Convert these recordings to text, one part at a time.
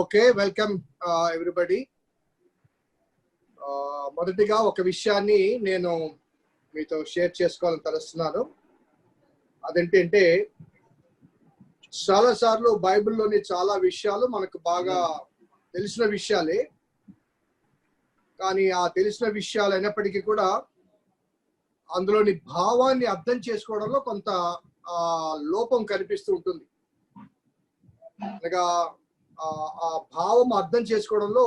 Okay, welcome everybody. మొదటిగా ఒక విషయాన్ని నేను మీతో షేర్ చేసుకోవాలని తలుస్తున్నాను. అదేంటంటే, చాలాసార్లు బైబిల్లోని చాలా విషయాలు మనకు బాగా తెలిసిన విషయాలే. కానీ ఆ తెలిసిన విషయాలు అయినప్పటికీ కూడా అందులోని భావాన్ని అర్థం చేసుకోవడంలో కొంత లోపం కనిపిస్తూ ఉంటుంది. అనగా ఆ భావం అర్థం చేసుకోవడంలో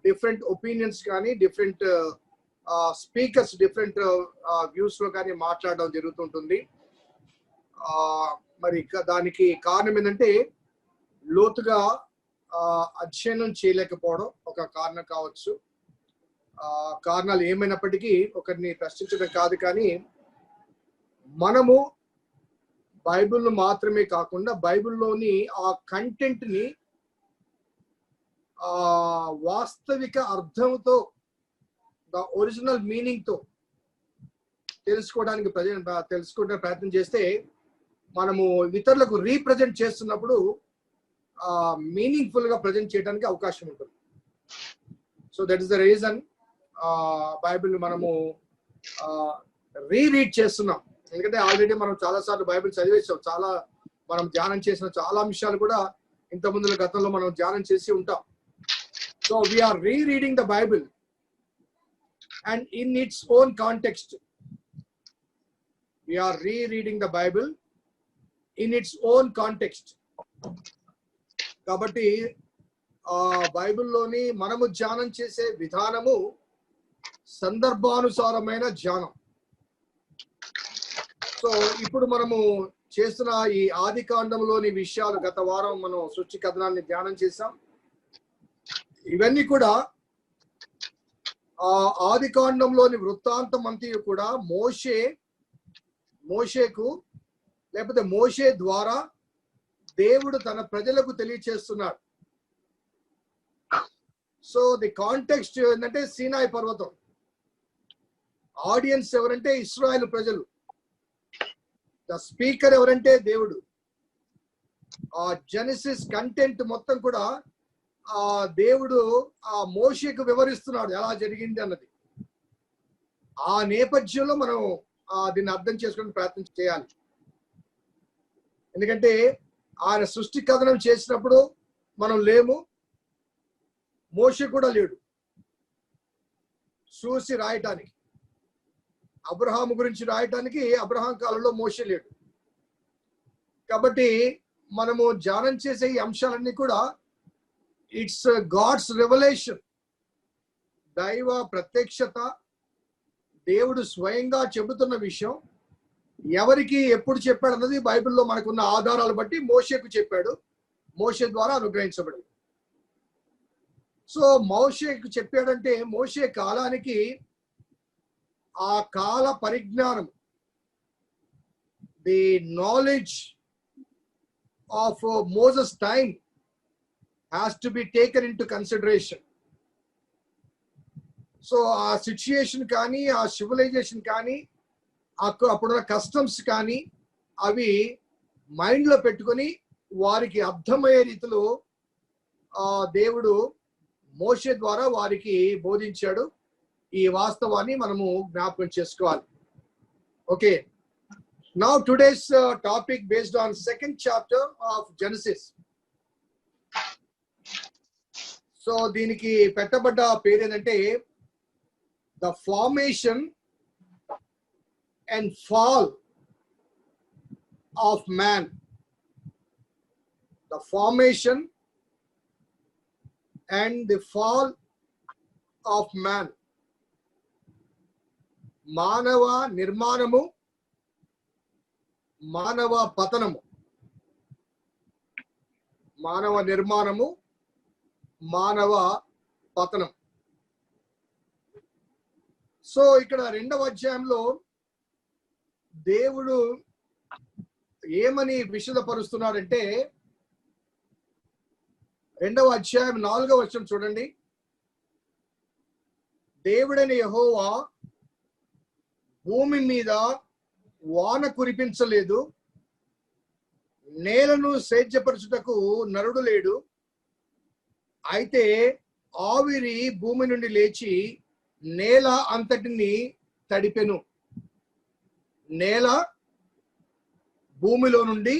డిఫరెంట్ ఒపీనియన్స్ కానీ, డిఫరెంట్ స్పీకర్స్ డిఫరెంట్ వ్యూస్ లో కానీ మాట్లాడడం జరుగుతుంటుంది. మరి దానికి కారణం ఏంటంటే, లోతుగా అధ్యయనం చేయలేకపోవడం ఒక కారణం కావచ్చు. కారణాలు ఏమైనప్పటికీ ఒకరిని ప్రశ్నించడం కాదు, కానీ మనము బైబిల్ను మాత్రమే కాకుండా బైబిల్లోని ఆ కంటెంట్ ని వాస్తవిక అర్థంతో, ద ఒరిజినల్ మీనింగ్ తో తెలుసుకోవడానికి తెలుసుకునే ప్రయత్నం చేస్తే మనము ఇతరులకు రీప్రజెంట్ చేస్తున్నప్పుడు మీనింగ్ఫుల్ గా ప్రజెంట్ చేయడానికి అవకాశం ఉంటుంది. So that is the reason Bible మనము రీరీడ్ చేస్తున్నాం. ఎందుకంటే ఆల్రెడీ మనం చాలా సార్లు బైబిల్ చదివేసాం. చాలా మనం ధ్యానం చేసిన చాలా అంశాలు కూడా ఇంత ముందు గతంలో మనం ధ్యానం చేసి ఉంటాం. So we are rereading the Bible and in its own context. We are rereading the Bible in its own context. కాబట్టి బైబిల్లోని మనము ధ్యానం చేసే విధానము సందర్భానుసారమైన ధ్యానం. సో ఇప్పుడు మనము చేస్తున్న ఈ ఆది కాండంలోని విషయాలు, గత వారం మనం సృష్టి కథనాన్ని ధ్యానం చేసాం. ఇవన్నీ కూడా ఆది కాండంలోని వృత్తాంతం అంతా కూడా మోషేకు లేకపోతే మోషే ద్వారా దేవుడు తన ప్రజలకు తెలియచేస్తున్నాడు. సో ది కాంటెక్స్ట్ ఏంటంటే సీనాయి పర్వతం. ఆడియన్స్ ఎవరంటే ఇశ్రాయేలు ప్రజలు. ద స్పీకర్ ఎవరంటే దేవుడు. ఆ జెనసిస్ కంటెంట్ మొత్తం కూడా దేవుడు మోషేకు వివరిస్తున్నాడు ఎలా జరిగింది అన్నది. ఆ నేపథ్యంలో మనం దీన్ని అర్థం చేసుకునే ప్రయత్నం చేయాలి. ఎందుకంటే ఆయన సృష్టి కథనం చేసినప్పుడు మనం లేము, మోషే కూడా లేడు చూసి రాయటానికి. అబ్రహాం గురించి రాయటానికి అబ్రహాం కాలంలో మోషే లేడు. కాబట్టి మనము ధ్యానం చేసే ఈ అంశాలన్నీ కూడా ఇట్స్ గాడ్స్ రెవల్యూషన్, దైవ ప్రత్యక్షత, దేవుడు స్వయంగా చెబుతున్న విషయం. ఎవరికి ఎప్పుడు చెప్పాడు అన్నది బైబిల్లో మనకున్న ఆధారాలు బట్టి మోషేకు చెప్పాడు, మోషే ద్వారా అనుగ్రహించబడింది. సో మోషేకు చెప్పాడంటే మోషే కాలానికి ఆ కాల పరిజ్ఞానం, the knowledge of Moses time has to be taken in to consideration. So ఆ సిచ్యుయేషన్ కానీ, ఆ సివిలైజేషన్ కానీ, అప్పుడున్న కస్టమ్స్ కానీ అవి మైండ్లో పెట్టుకొని వారికి అర్థమయ్యే రీతిలో దేవుడు మోషే ద్వారా వారికి బోధించాడు. ఈ వాస్తవాన్ని మనము జ్ఞాపకం చేసుకోవాలి. Okay, now today's topic based on second chapter of Genesis. So దీనికి పెట్టబడ్డ పేరు ఏంటంటే the formation and fall of man. The formation and the fall of man. మానవ నిర్మాణము, మానవ పతనము. మానవ నిర్మాణము, మానవ పతనం. సో ఇక్కడ 2వ అధ్యాయంలో దేవుడు ఏమని విశదపరుస్తున్నాడంటే, 2వ అధ్యాయం 4వ వచనం చూడండి. దేవుడైన యెహోవా భూమి మీద వాన కురిపించలేదు, నేలను సేద్యపరచుటకు నరుడు లేడు, అయితే ఆవిరి భూమి నుండి లేచి నేల అంతటిని తడిపెను. నేల భూమిలో నుండి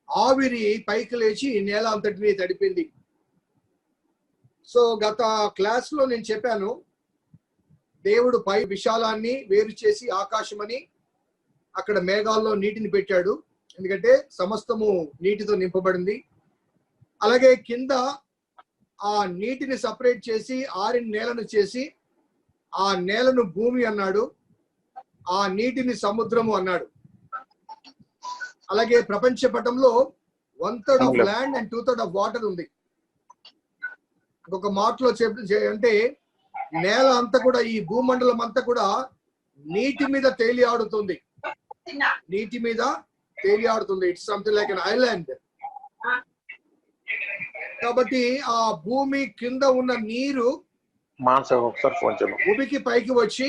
ఆవిరి పైకి లేచి నేల అంతటిని తడిపింది. సో గత క్లాస్ లో నేను చెప్పాను, దేవుడు పై విశాలాన్ని వేరు చేసి ఆకాశమని అక్కడ మేఘాల్లో నీటిని పెట్టాడు, ఎందుకంటే సమస్తము నీటితో నింపబడింది. అలాగే కింద ఆ నీటిని సపరేట్ చేసి ఆరిన నేలను చేసి ఆ నేలను భూమి అన్నాడు, ఆ నీటిని సముద్రము అన్నాడు. అలాగే ప్రపంచ పటంలో 1/3 of land and 2/3 of water ఉంది. ఇంకొక మాటలో అంటే నేల అంతా కూడా, ఈ భూమండలం అంతా కూడా నీటి మీద తేలి ఆడుతుంది. నీటి మీద తేలి ఆడుతుంది. It's something like an island. కాబట్టి ఆ భూమి కింద ఉన్న నీరు భూమికి పైకి వచ్చి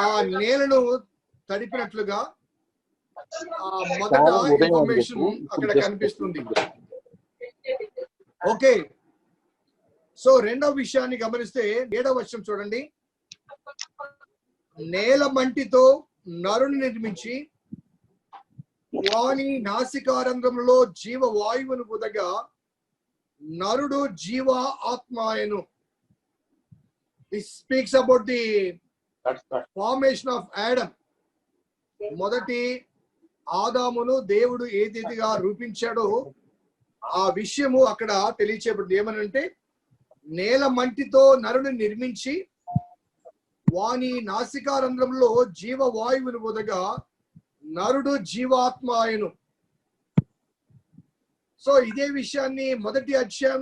ఆ నేలను తడిపినట్లుగా మొదట ఇన్ఫర్మేషన్ అక్కడ కనిపిస్తుంది. ఓకే, సో రెండవ విషయాన్ని గమనిస్తే 7వ వచనం చూడండి. నేల మంటితో నరుని నిర్మించి వాని నాసికారంధ్రంలో జీవవాయువును ఉదగా నరుడు జీవ ఆత్మాయను. This speaks about the formation of Adam. మొదటి ఆదామును దేవుడు ఏ రీతిగా రూపించాడో ఆ విషయము అక్కడ తెలియచేయబడింది. ఏమనంటే నేల మంటితో నరుని నిర్మించి వాని నాసికారంధ్రంలో జీవవాయువును ఉదగా నరుడు జీవాత్మాయను. సో ఇదే విషయాన్ని మొదటి అధ్యాయం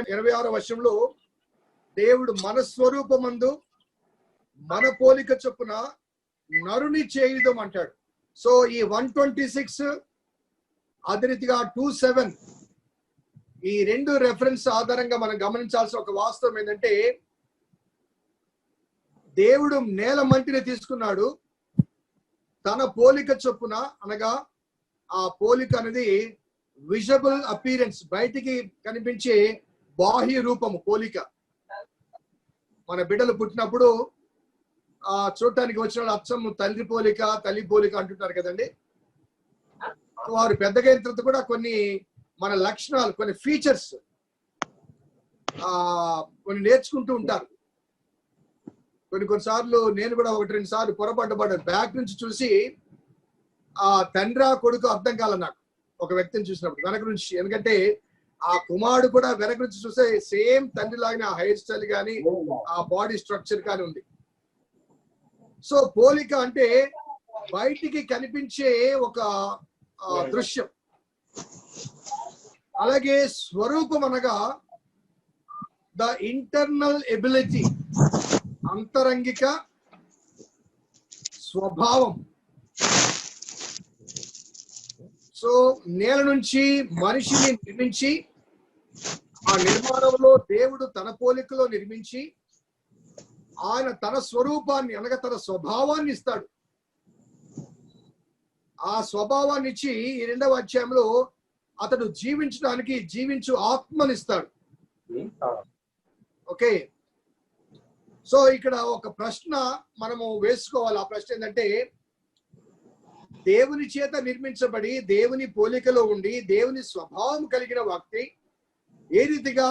26వ వచనంలో దేవుడు మన స్వరూపమందు మన పోలిక చొప్పున నరుని చేయుదం అంటాడు. సో ఈ 126 అదే రీతిగా 27 ఈ రెండు రెఫరెన్స్ ఆధారంగా మనం గమనించాల్సిన ఒక వాస్తవం ఏంటంటే, దేవుడు నేల మంటిని తీసుకున్నాడు తన పోలిక చొప్పున, అనగా ఆ పోలిక అనేది విజబుల్ అపీరెన్స్, బయటికి కనిపించే బాహ్య రూపము పోలిక. మన బిడ్డలు పుట్టినప్పుడు చూడటానికి వచ్చిన వాళ్ళు అచ్చం తండ్రి పోలిక తల్లి పోలిక అంటుంటారు కదండి. వారు పెద్దగా అయిన తర్వాత కూడా కొన్ని మన లక్షణాలు, కొన్ని ఫీచర్స్ కొన్ని నేర్చుకుంటూ ఉంటారు. కొన్నిసార్లు నేను కూడా 1-2 సార్లు పొరపాటు బ్యాక్ నుంచి చూసి ఆ తండ్రి కొడుకు అర్థం కాల నాకు ఒక వ్యక్తిని చూసినప్పుడు వెనక నుంచి. ఎందుకంటే ఆ కుమారుడు కూడా వెనక నుంచి చూస్తే సేమ్ తండ్రి లాగానే ఆ హెయిర్ స్టైల్ కానీ ఆ బాడీ స్ట్రక్చర్ కానీ ఉంది. సో పోలిక అంటే బయటికి కనిపించే ఒక దృశ్యం. అలాగే స్వరూపం అనగా ద ఇంటర్నల్ ఎబిలిటీ, అంతరంగిక స్వభావం. సో నేల నుంచి మనిషిని నిర్మించి ఆ నిర్మాణంలో దేవుడు తన పోలికలో నిర్మించి ఆయన తన స్వరూపాన్ని అనగా తన స్వభావాన్ని ఇస్తాడు. ఆ స్వభావాన్ని ఇచ్చి ఈ 2వ అధ్యాయంలో అతడు జీవించడానికి జీవించు ఆత్మనిస్తాడు. ఓకే, సో ఇక్కడ ఒక ప్రశ్న మనము వేసుకోవాలి. ఆ ప్రశ్న ఏంటంటే, దేవుని చేత నిర్మించబడి దేవుని పోలికలో ఉండి దేవుని స్వభావం కలిగిన వ్యక్తి ఏ రీతిగా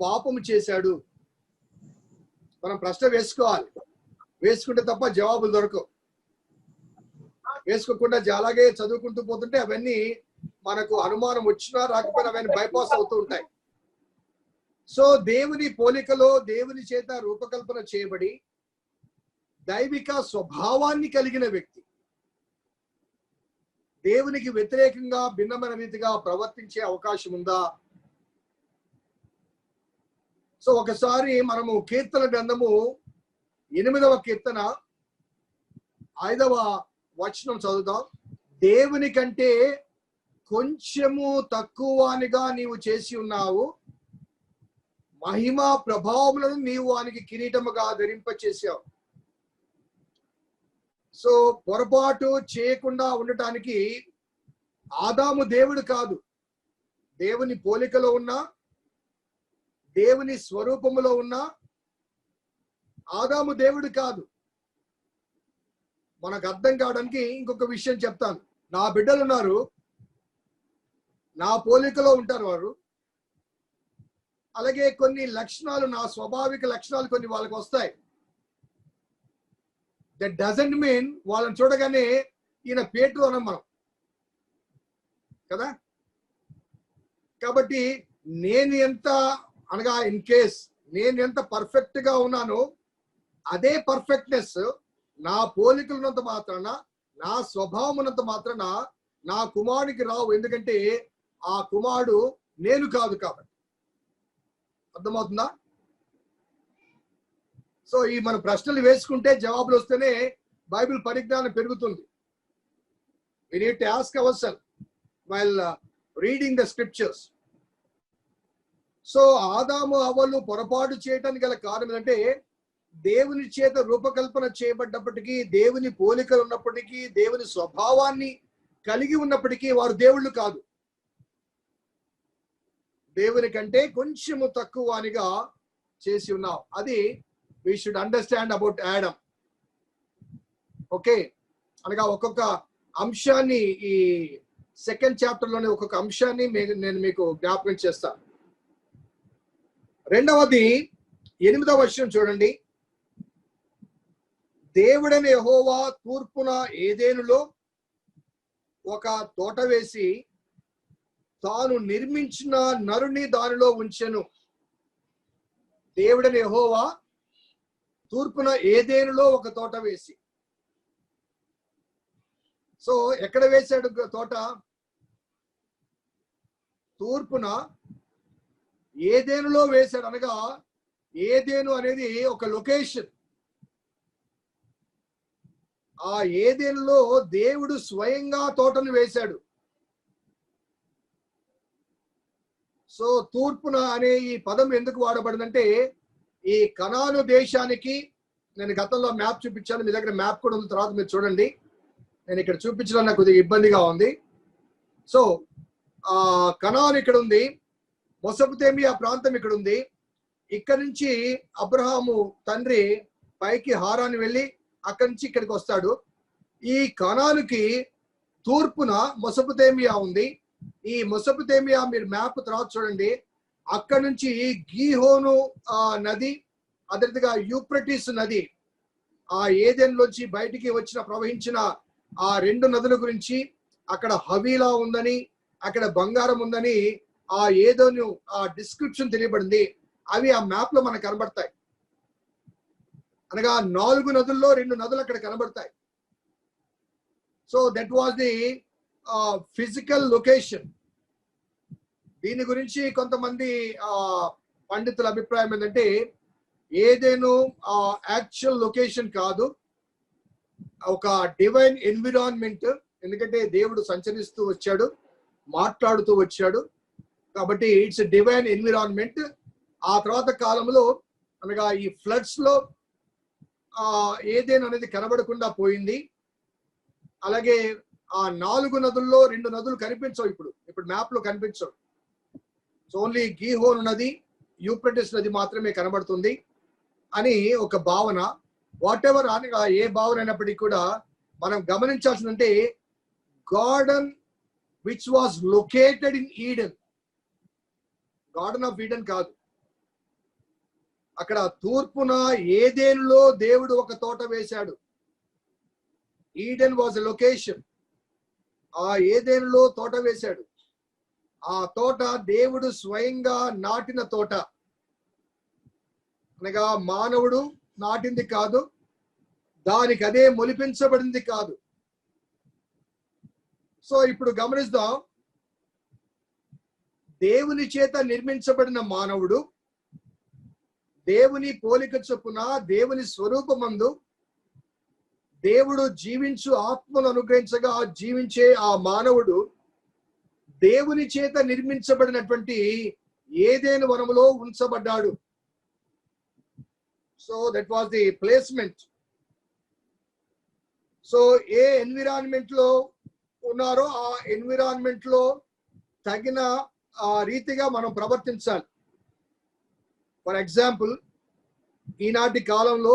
పాపము చేశాడు? మనం ప్రశ్న వేసుకోవాలి. వేసుకుంటే తప్ప జవాబులు దొరకవు. వేసుకోకుండా అలాగే చదువుకుంటూ పోతుంటే అవన్నీ మనకు అనుమానం వచ్చినా రాకపోయినా అవన్నీ బైపాస్ అవుతూ ఉంటాయి. సో దేవుని పోలికలో దేవుని చేత రూపకల్పన చేయబడి దైవిక స్వభావాన్ని కలిగిన వ్యక్తి దేవునికి వ్యతిరేకంగా భిన్నమైన రీతిగా ప్రవర్తించే అవకాశం ఉందా? సో ఒకసారి మనము కీర్తన గ్రంథము 8వ కీర్తన 5వ వచనం చదువుదాం. దేవుని కంటే కొంచెము తక్కువనిగా నీవు చేసి ఉన్నావు, మహిమా ప్రభావములను నీవు వానికి కిరీటముగా ధరింపచేసావు. సో పొరపాటు చేయకుండా ఉండటానికి ఆదాము దేవుడు కాదు. దేవుని పోలికలో ఉన్నా, దేవుని స్వరూపములో ఉన్నా ఆదాము దేవుడు కాదు. మనకు అర్థం కావడానికి ఇంకొక విషయం చెప్తాను. నా బిడ్డలు ఉన్నారు, నా పోలికలో ఉంటారు వారు. అలాగే కొన్ని లక్షణాలు, నా స్వాభావిక లక్షణాలు కొన్ని వాళ్ళకి వస్తాయి. దట్ డజంట్ మీన్ వాళ్ళని చూడగానే ఈయన పేతురు అనం మనం కదా. కాబట్టి నేను ఎంత అనగా ఇన్ కేస్ నేను ఎంత పర్ఫెక్ట్ గా ఉన్నానో అదే పర్ఫెక్ట్నెస్ నా పోలికలు ఉన్నంత మాత్రాన, నా స్వభావం ఉన్నంత మాత్రాన నా కుమారుడికి రావు. ఎందుకంటే ఆ కుమారుడు నేను కాదు కాబట్టి. అర్థమవుతుందా? సో ఈ మన ప్రశ్నలు వేసుకుంటే జవాబులు వస్తేనే బైబిల్ పరిజ్ఞానం పెరుగుతుంది. We need to ask ourselves while reading the scriptures. So ఆదాము అవ్వలు పొరపాటు చేయటానికి గల కారణం ఏంటంటే దేవుని చేత రూపకల్పన చేయబడ్డప్పటికీ, దేవుని పోలికలు ఉన్నప్పటికీ, దేవుని స్వభావాన్ని కలిగి ఉన్నప్పటికీ వారు దేవుళ్ళు కాదు. దేవుని కంటే కొంచెము తక్కువ అనిగా చేసి ఉన్నాం. అది we should understand about Adam. Okay, అనగా ఒక్కొక్క అంశాన్ని ఈ సెకండ్ చాప్టర్ లోని ఒక్కొక్క అంశాన్ని నేను మీకు జ్ఞాపకం చేస్తాను. రెండవది 8వ వచనం చూడండి. దేవుడైన యెహోవా తూర్పున ఏదెనులో ఒక తోట వేసి తాను నిర్మించిన నరుని దానిలో ఉంచెను. దేవుడైన యెహోవా తూర్పున ఏదెనులో ఒక తోట వేసి. సో ఎక్కడ వేశాడు తోట? తూర్పున ఏదెనులో వేశాడు. అనగా ఏదెను అనేది ఒక లొకేషన్. ఆ ఏదెనులో దేవుడు స్వయంగా తోటను వేశాడు. సో తూర్పున అనే ఈ పదం ఎందుకు వాడబడిందంటే ఈ కనాను దేశానికి, నేను గతంలో మ్యాప్ చూపించాను, మీ దగ్గర మ్యాప్ కూడా ఉన్న తర్వాత మీరు చూడండి. నేను ఇక్కడ చూపించడం నాకు కొద్దిగా ఇబ్బందిగా ఉంది. సో కనాను ఇక్కడ ఉంది, మొసొపొతేమియా ప్రాంతం ఇక్కడ ఉంది. ఇక్కడ నుంచి అబ్రహాము తండ్రి పైకి హారాన్ని వెళ్ళి అక్కడి నుంచి ఇక్కడికి వస్తాడు. ఈ కనానుకి తూర్పున మొసొపొతేమియా ఉంది. ఈ మొసొపొతేమియా మీరు మ్యాప్ తర్వాత చూడండి. అక్కడి నుంచి గీహోను నది, అదేవిధంగా యూఫ్రటీస్ నది, ఆ ఏదెన్లోంచి బయటికి వచ్చిన ప్రవహించిన ఆ 2 నదుల గురించి, అక్కడ హవీలా ఉందని, అక్కడ బంగారం ఉందని ఆ ఏదోను ఆ డిస్క్రిప్షన్ తెలియబడింది. అవి ఆ మ్యాప్ లో మనకు కనబడతాయి. అనగా 4 నదుల్లో 2 నదులు అక్కడ కనబడతాయి. So that was the physical location. దీని గురించి కొంతమంది పండితుల అభిప్రాయం ఏంటంటే ఏదేను యాక్చువల్ లొకేషన్ కాదు, ఒక డివైన్ ఎన్విరాన్మెంట్. ఎందుకంటే దేవుడు సంచరిస్తూ వచ్చాడు, మాట్లాడుతూ వచ్చాడు కాబట్టి ఇట్స్ డివైన్ ఎన్విరాన్మెంట్. ఆ తర్వాత కాలంలో అనగా ఈ ఫ్లడ్స్ లో ఏదేను అనేది కనబడకుండా పోయింది. అలాగే ఆ 4 నదుల్లో 2 నదులు కనిపించవు. ఇప్పుడు మ్యాప్ లో కనిపించవు. సో ఓన్లీ గీహోను నది, యూఫ్రటీస్ నది మాత్రమే కనబడుతుంది అని ఒక భావన. వాట్ ఎవర్ అనగా ఏ భావన అయినప్పటికీ కూడా మనం గమనించాల్సిందంటే garden which was located in Eden, garden of Eden కాదు. అక్కడ తూర్పున ఏదెనులో దేవుడు ఒక తోట వేశాడు. Eden was a location. ఆ ఏదెనులో తోట వేశాడు. ఆ తోట దేవుడు స్వయంగా నాటిన తోట. అనగా మానవుడు నాటింది కాదు, దానికి అదే మొలిపించబడింది కాదు. సో ఇప్పుడు గమనిద్దాం. దేవుని చేత నిర్మించబడిన మానవుడు దేవుని పోలిక చొప్పున, దేవుని స్వరూపమందు దేవుడు జీవించు ఆత్మను అనుగ్రహించగా జీవించే ఆ మానవుడు దేవుని చేత నిర్మించబడినటువంటి ఏదెను వనములో ఉంచబడ్డాడు. So that was the placement. So ఏ ఎన్విరాన్మెంట్ లో ఉన్నారో ఆ ఎన్విరాన్మెంట్ లో తగిన రీతిగా మనం ప్రవర్తించాలి. ఫర్ ఎగ్జాంపుల్, ఈనాటి కాలంలో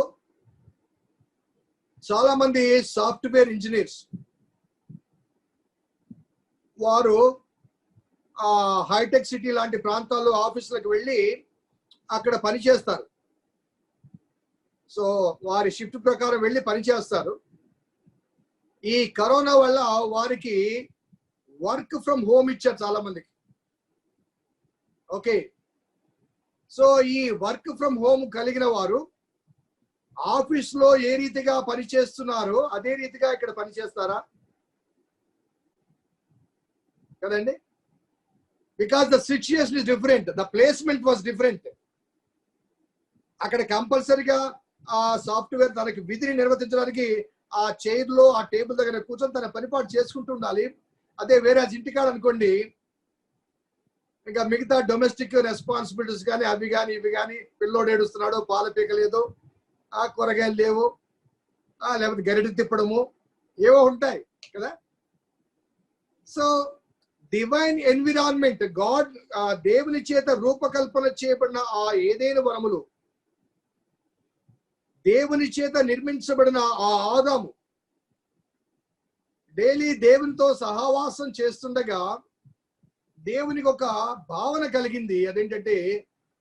చాలా మంది సాఫ్ట్వేర్ ఇంజనీర్స్ వారు హైటెక్ సిటీ లాంటి ప్రాంతాల్లో ఆఫీసులకు వెళ్ళి అక్కడ పనిచేస్తారు. సో వారి షిఫ్ట్ ప్రకారం వెళ్ళి పనిచేస్తారు. ఈ కరోనా వల్ల వారికి వర్క్ ఫ్రమ్ హోమ్ ఇచ్చారు చాలా మందికి. ఓకే, సో ఈ వర్క్ ఫ్రమ్ హోమ్ కలిగిన వారు ఆఫీస్లో ఏ రీతిగా పనిచేస్తున్నారో అదే రీతిగా ఇక్కడ పనిచేస్తారా? కదండి. Because the situation is different, the placement was different. అక్కడ కంపల్సరీగా ఆ సాఫ్ట్వేర్ తనకి విధిని నిర్వర్తించడానికి ఆ చైర్ లో ఆ టేబుల్ దగ్గర కూర్చొని తన పనిపాటు చేసుకుంటూ ఉండాలి. అదే వేరే ఇంటికాడ అనుకోండి, ఇంకా మిగతా డొమెస్టిక్ రెస్పాన్సిబిలిటీస్ కానీ అవి కానీ ఇవి కానీ, పిల్లోడు ఏడుస్తున్నాడు, పాల పీక లేదు, ఆ కూరగాయలు లేవు, లేకపోతే గరిటె తిప్పడము ఏవో ఉంటాయి కదా. సో డివైన్ ఎన్విరాన్మెంట్, గాడ్ దేవుని చేత రూపకల్పన చేయబడిన ఆ ఏదైనా వనములు, దేవుని చేత నిర్మించబడిన ఆ ఆదాము డైలీ దేవునితో సహవాసం చేస్తుండగా దేవునికి ఒక భావన కలిగింది. అదేంటంటే,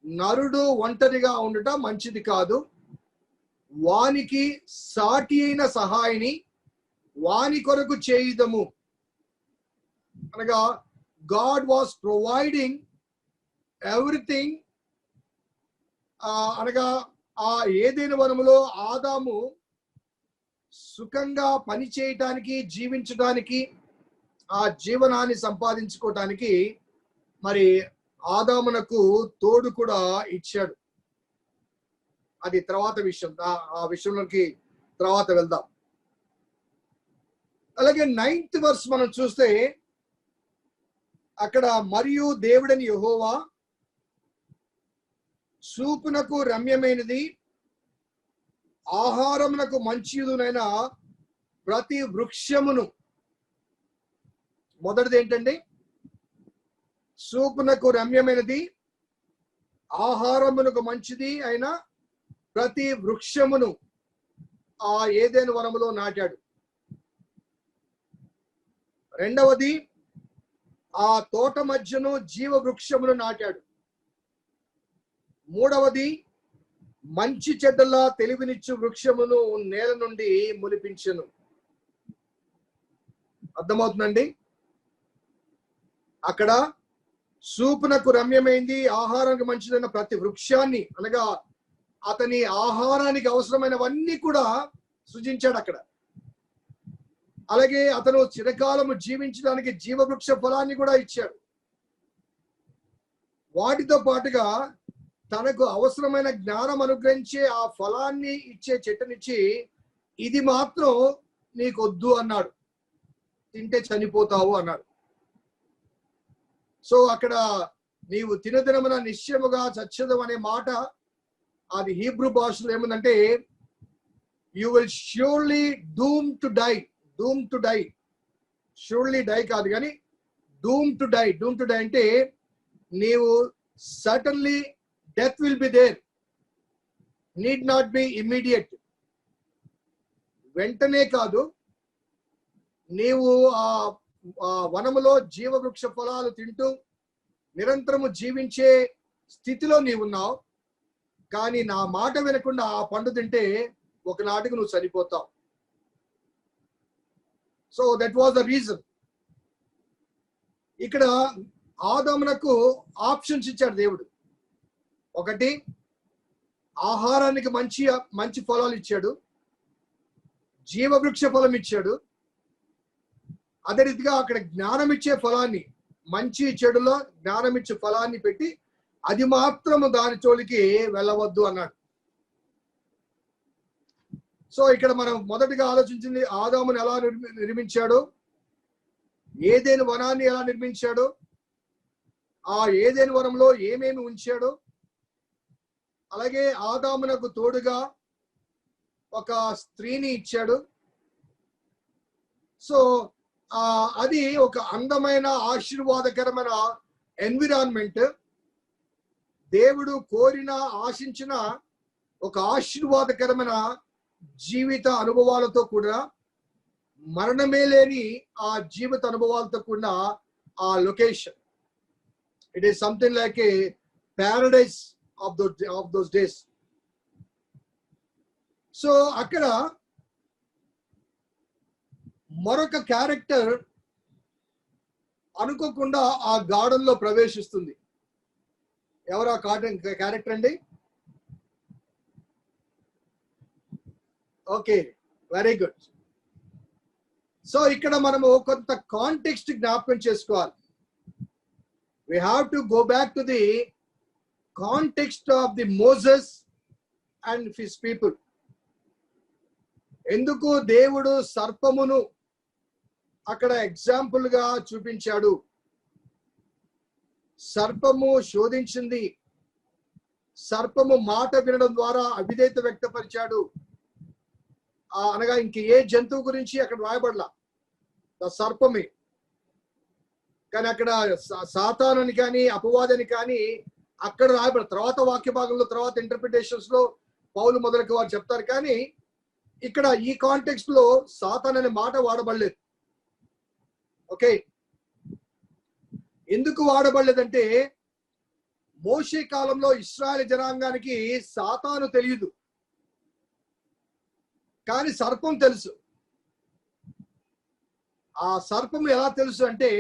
నరుడు ఒంటరిగా ఉండటం మంచిది కాదు, వానికి సాటి అయిన సహాయిని వాని కొరకు చేయుదము అనగా, గాడ్ వాస్ ప్రొవైడింగ్ ఎవ్రీథింగ్. అనగా ఆ ఏదైనా వనములో ఆదాము సుఖంగా పని చేయటానికి, జీవించడానికి, ఆ జీవనాన్ని సంపాదించుకోవటానికి మరి ఆదామునకు తోడు కూడా ఇచ్చాడు. అది తర్వాత విషయం, ఆ విషయంలోకి తర్వాత వెళ్దాం. అలాగే 9th వర్స్ మనం చూస్తే అక్కడ, మరియు దేవుడని యెహోవా చూపునకు రమ్యమైనది, ఆహారమునకు మంచిదునైన ప్రతి వృక్షమును. మొదటిది ఏంటండి? చూపునకు రమ్యమైనది, ఆహారమునకు మంచిది అయిన ప్రతి వృక్షమును ఆ ఏదెను వనములో నాటాడు. రెండవది, ఆ తోట మధ్యను జీవ వృక్షమును నాటాడు. మూడవది, మంచి చెడ్డల తెలివినిచ్చు వృక్షమును నేల నుండి మొలిపించెను. అర్థమవుతుందండి? అక్కడ చూపునకు రమ్యమైంది, ఆహారానికి మంచిదైన ప్రతి వృక్షాన్ని, అనగా అతని ఆహారానికి అవసరమైనవన్నీ కూడా సృజించాడు అక్కడ. అలాగే అతను చిరకాలము జీవించడానికి జీవవృక్ష ఫలాన్ని కూడా ఇచ్చాడు. వాటితో పాటుగా తనకు అవసరమైన జ్ఞానం అనుగ్రహించే ఆ ఫలాన్ని ఇచ్చే చెట్టునిచ్చి, ఇది మాత్రం నీకొద్దు అన్నాడు, తింటే చనిపోతావు అన్నాడు. సో అక్కడ నీవు తినదినమున నిశ్చయముగా చచ్చదు అనే మాట, అది హీబ్రూ భాషలో ఏముందంటే, you will surely doom to die. Doom to die, surely die కాదు కానీ doom to die. Doom to die అంటే నీవు certainly death will be there, need not be immediate. వెంటనే కాదు, నీవు ఆ వనములో జీవవృక్ష ఫలాలు తింటూ నిరంతరము జీవించే స్థితిలో నీవున్నావు. కానీ నా మాట వినకుండా ఆ పండు తింటే ఒకనాటికి నువ్వు చనిపోతావు. So that was the reason. ఇక్కడ ఆదామునకు ఆప్షన్స్ ఇచ్చాడు దేవుడు. ఒకటి, ఆహారానికి మంచి ఫలాలు ఇచ్చాడు, జీవవృక్ష ఫలం ఇచ్చాడు. అదే రీతిగా అక్కడ జ్ఞానం ఇచ్చే ఫలాన్ని, మంచి చెడులో జ్ఞానం ఇచ్చే ఫలాన్ని పెట్టి, అది మాత్రము దాని చోలికి వెళ్ళవద్దు అన్నాడు. సో ఇక్కడ మనం మొదటిగా ఆలోచించింది, ఆదామును ఎలా నిర్మించాడు, ఏదైనా వనాన్ని ఎలా నిర్మించాడు, ఆ ఏదైనా వనంలో ఏమేమి ఉంచాడు, అలాగే ఆదామునకు తోడుగా ఒక స్త్రీని ఇచ్చాడు. సో అది ఒక అందమైన ఆశీర్వాదకరమైన ఎన్విరాన్మెంట్, దేవుడు కోరిన ఆశించిన ఒక ఆశీర్వాదకరమైన జీవిత అనుభవాలతో కూడా, మరణమే లేని ఆ జీవిత అనుభవాలతో కూడిన ఆ location. It is something like A Paradise of those days. So అక్కడ మరొక క్యారెక్టర్ అనుకోకుండా ఆ గార్డెన్ లో ప్రవేశిస్తుంది. ఎవరు ఆ క్యారెక్టర్ అండి? Okay, very good. సో ఇక్కడ మనము కొంత కాంటెక్స్ట్ జ్ఞాపకం చేసుకోవాలి. we have to go back to the context of the Moses and his people. ఎందుకు దేవుడు సర్పమును అక్కడ ఎగ్జాంపుల్ గా చూపించాడు? సర్పము శోధించింది, సర్పము మాట వినడం ద్వారా అవిధేయత వ్యక్తపరిచాడు. అనగా ఇంక ఏ జంతువు గురించి అక్కడ రాయబడలా, సర్పమే. కానీ అక్కడ సాతానుని కానీ అపవాదని కానీ అక్కడ రాయబడ, తర్వాత వాక్య భాగంలో తర్వాత ఇంటర్ప్రిటేషన్స్ లో పౌలు మొదలకి వారు చెప్తారు. కానీ ఇక్కడ ఈ కాంటెక్స్ట్ లో సాతాన్ అనే మాట వాడబడలేదు. ఓకే, ఎందుకు వాడబడలేదంటే మోషే కాలంలో ఇశ్రాయేలు జనాంగానికి సాతాను తెలియదు, కానీ సర్పం తెలుసు. ఆ సర్పం ఎలా తెలుసు అంటే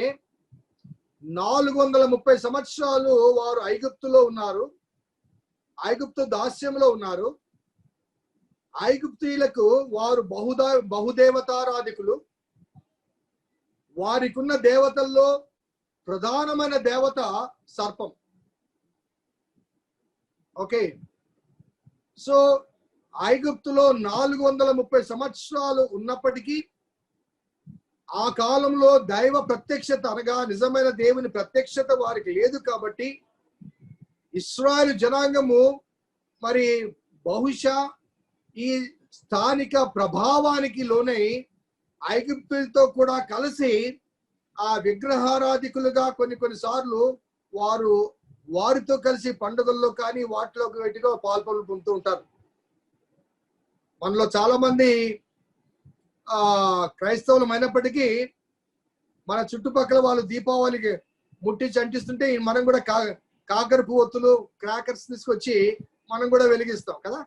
430 సంవత్సరాలు వారు ఐగుప్తులో ఉన్నారు, ఐగుప్తు దాస్యంలో ఉన్నారు. ఐగుప్తీయులకు వారు బహుదేవతారాధికులు. వారికి ఉన్న దేవతల్లో ప్రధానమైన దేవత సర్పం. ఓకే, సో ఐగుప్తులో 430 సంవత్సరాలు ఉన్నప్పటికీ ఆ కాలంలో దైవ ప్రత్యక్షత అనగా నిజమైన దేవుని ప్రత్యక్షత వారికి లేదు. కాబట్టి ఇశ్రాయేలు జనాంగము మరి బహుశా ఈ స్థానిక ప్రభావానికి లోనై ఐగుప్తులతో కూడా కలిసి ఆ విగ్రహారాధికులుగా కొన్నిసార్లు వారితో కలిసి పండుగల్లో కానీ వాటిలో వీటిలో పొందుతూ ఉంటారు. మనలో చాలా మంది క్రైస్తవులం అయినప్పటికీ మన చుట్టుపక్కల వాళ్ళు దీపావళికి ముట్టించి అంటిస్తుంటే మనం కూడా కాకర పువ్వొత్తులు క్రాకర్స్ తీసుకొచ్చి మనం కూడా వెలిగిస్తాం కదా.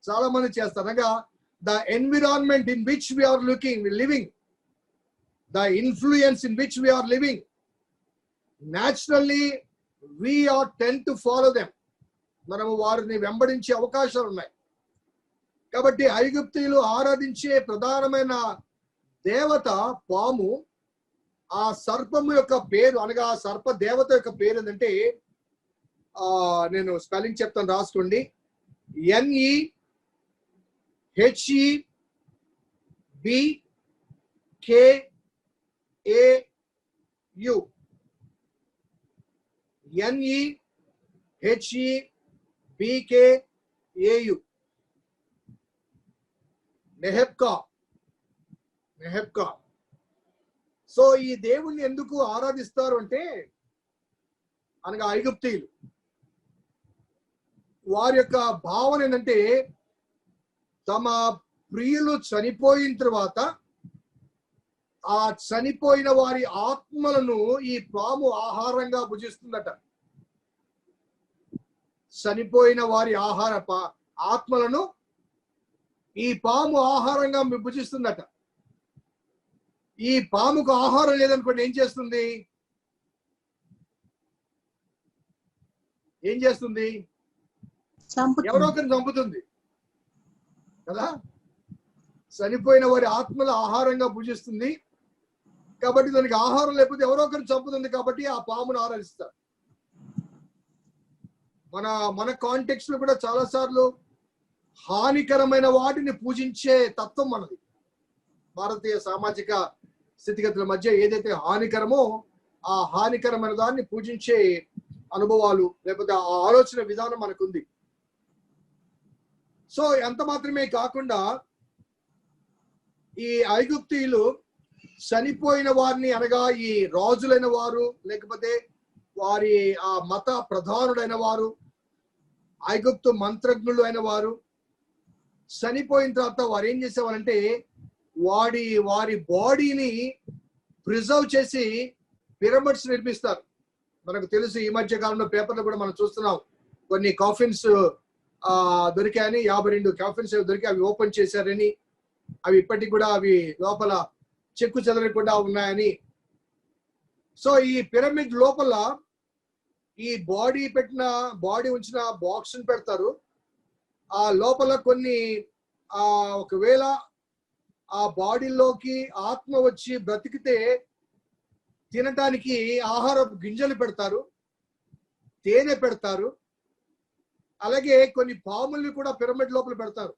చాలా మంది చేస్తారు. అనగా the environment in which we are living, the influence in which we are living, naturally we are tend to follow them. మనము వారిని వెంబడించే అవకాశాలు ఉన్నాయి. కాబట్టి ఐగుప్తీయులు ఆరాధించే ప్రధానమైన దేవత పాము. ఆ సర్పము యొక్క పేరు అనగా ఆ సర్ప దేవత యొక్క పేరు ఏంటంటే, నేను స్పెల్లింగ్ చెప్తాను, రాసుకోండి. NEHEBKAU. NEHEBKAU. నెహెబ్కా. సో ఈ దేవుణ్ణి ఎందుకు ఆరాధిస్తారు అంటే, అనగా ఐగుప్తీయులు వారి యొక్క భావన ఏంటంటే, తమ ప్రియులు చనిపోయిన తర్వాత ఆ చనిపోయిన వారి ఆత్మలను ఈ పాము ఆహారంగా భుజిస్తుందట. చనిపోయిన వారి ఆత్మలను ఈ పాము ఆహారంగా భుజిస్తుందట. ఈ పాముకు ఆహారం లేదనుకోండి, ఏం చేస్తుంది? ఎవరో ఒకరిని చంపుతుంది కదా. చనిపోయిన వారి ఆత్మల ఆహారంగా భుజిస్తుంది కాబట్టి దానికి ఆహారం లేకపోతే ఎవరో ఒకరిని చంపుతుంది. కాబట్టి ఆ పామును ఆరాధిస్తారు. మన కాంటెక్స్ట్ లో కూడా చాలా సార్లు హానికరమైన వాటిని పూజించే తత్వం మనది. భారతీయ సామాజిక స్థితిగతుల మధ్య ఏదైతే హానికరమో ఆ హానికరమైన దాన్ని పూజించే అనుభవాలు లేకపోతే ఆ ఆలోచన విధానం మనకుంది. సో ఎంత మాత్రమే కాకుండా ఈ ఐగుప్తీయులు చనిపోయిన వారిని అనగా ఈ రాజులైన వారు, లేకపోతే వారి ఆ మత ప్రధానుడైన వారు, ఐగుప్తు మంత్రజ్ఞులు అయిన వారు చనిపోయిన తర్వాత వారు ఏం చేసేవారంటే వారి బాడీని ప్రిజర్వ్ చేసి పిరమిడ్స్ నిర్మిస్తారు. మనకు తెలుసు, ఈ మధ్య కాలంలో పేపర్లో కూడా మనం చూస్తున్నాం, కొన్ని కాఫిన్స్ దొరికాయని, 52 కాఫిన్స్ దొరికి అవి ఓపెన్ చేశారని, అవి ఇప్పటికి కూడా అవి లోపల చెక్కు చెదరకుండా ఉన్నాయని. సో ఈ పిరమిడ్ లోపల ఈ బాడీ ఉంచిన బాక్స్ పెడతారు. ఆ లోపల కొన్ని ఒకవేళ ఆ బాడీలోకి ఆత్మ వచ్చి బ్రతికితే తినటానికి ఆహారపు గింజలు పెడతారు, తేనె పెడతారు, అలాగే కొన్ని పాముల్ని కూడా పిరమిడ్ లోపల పెడతారు.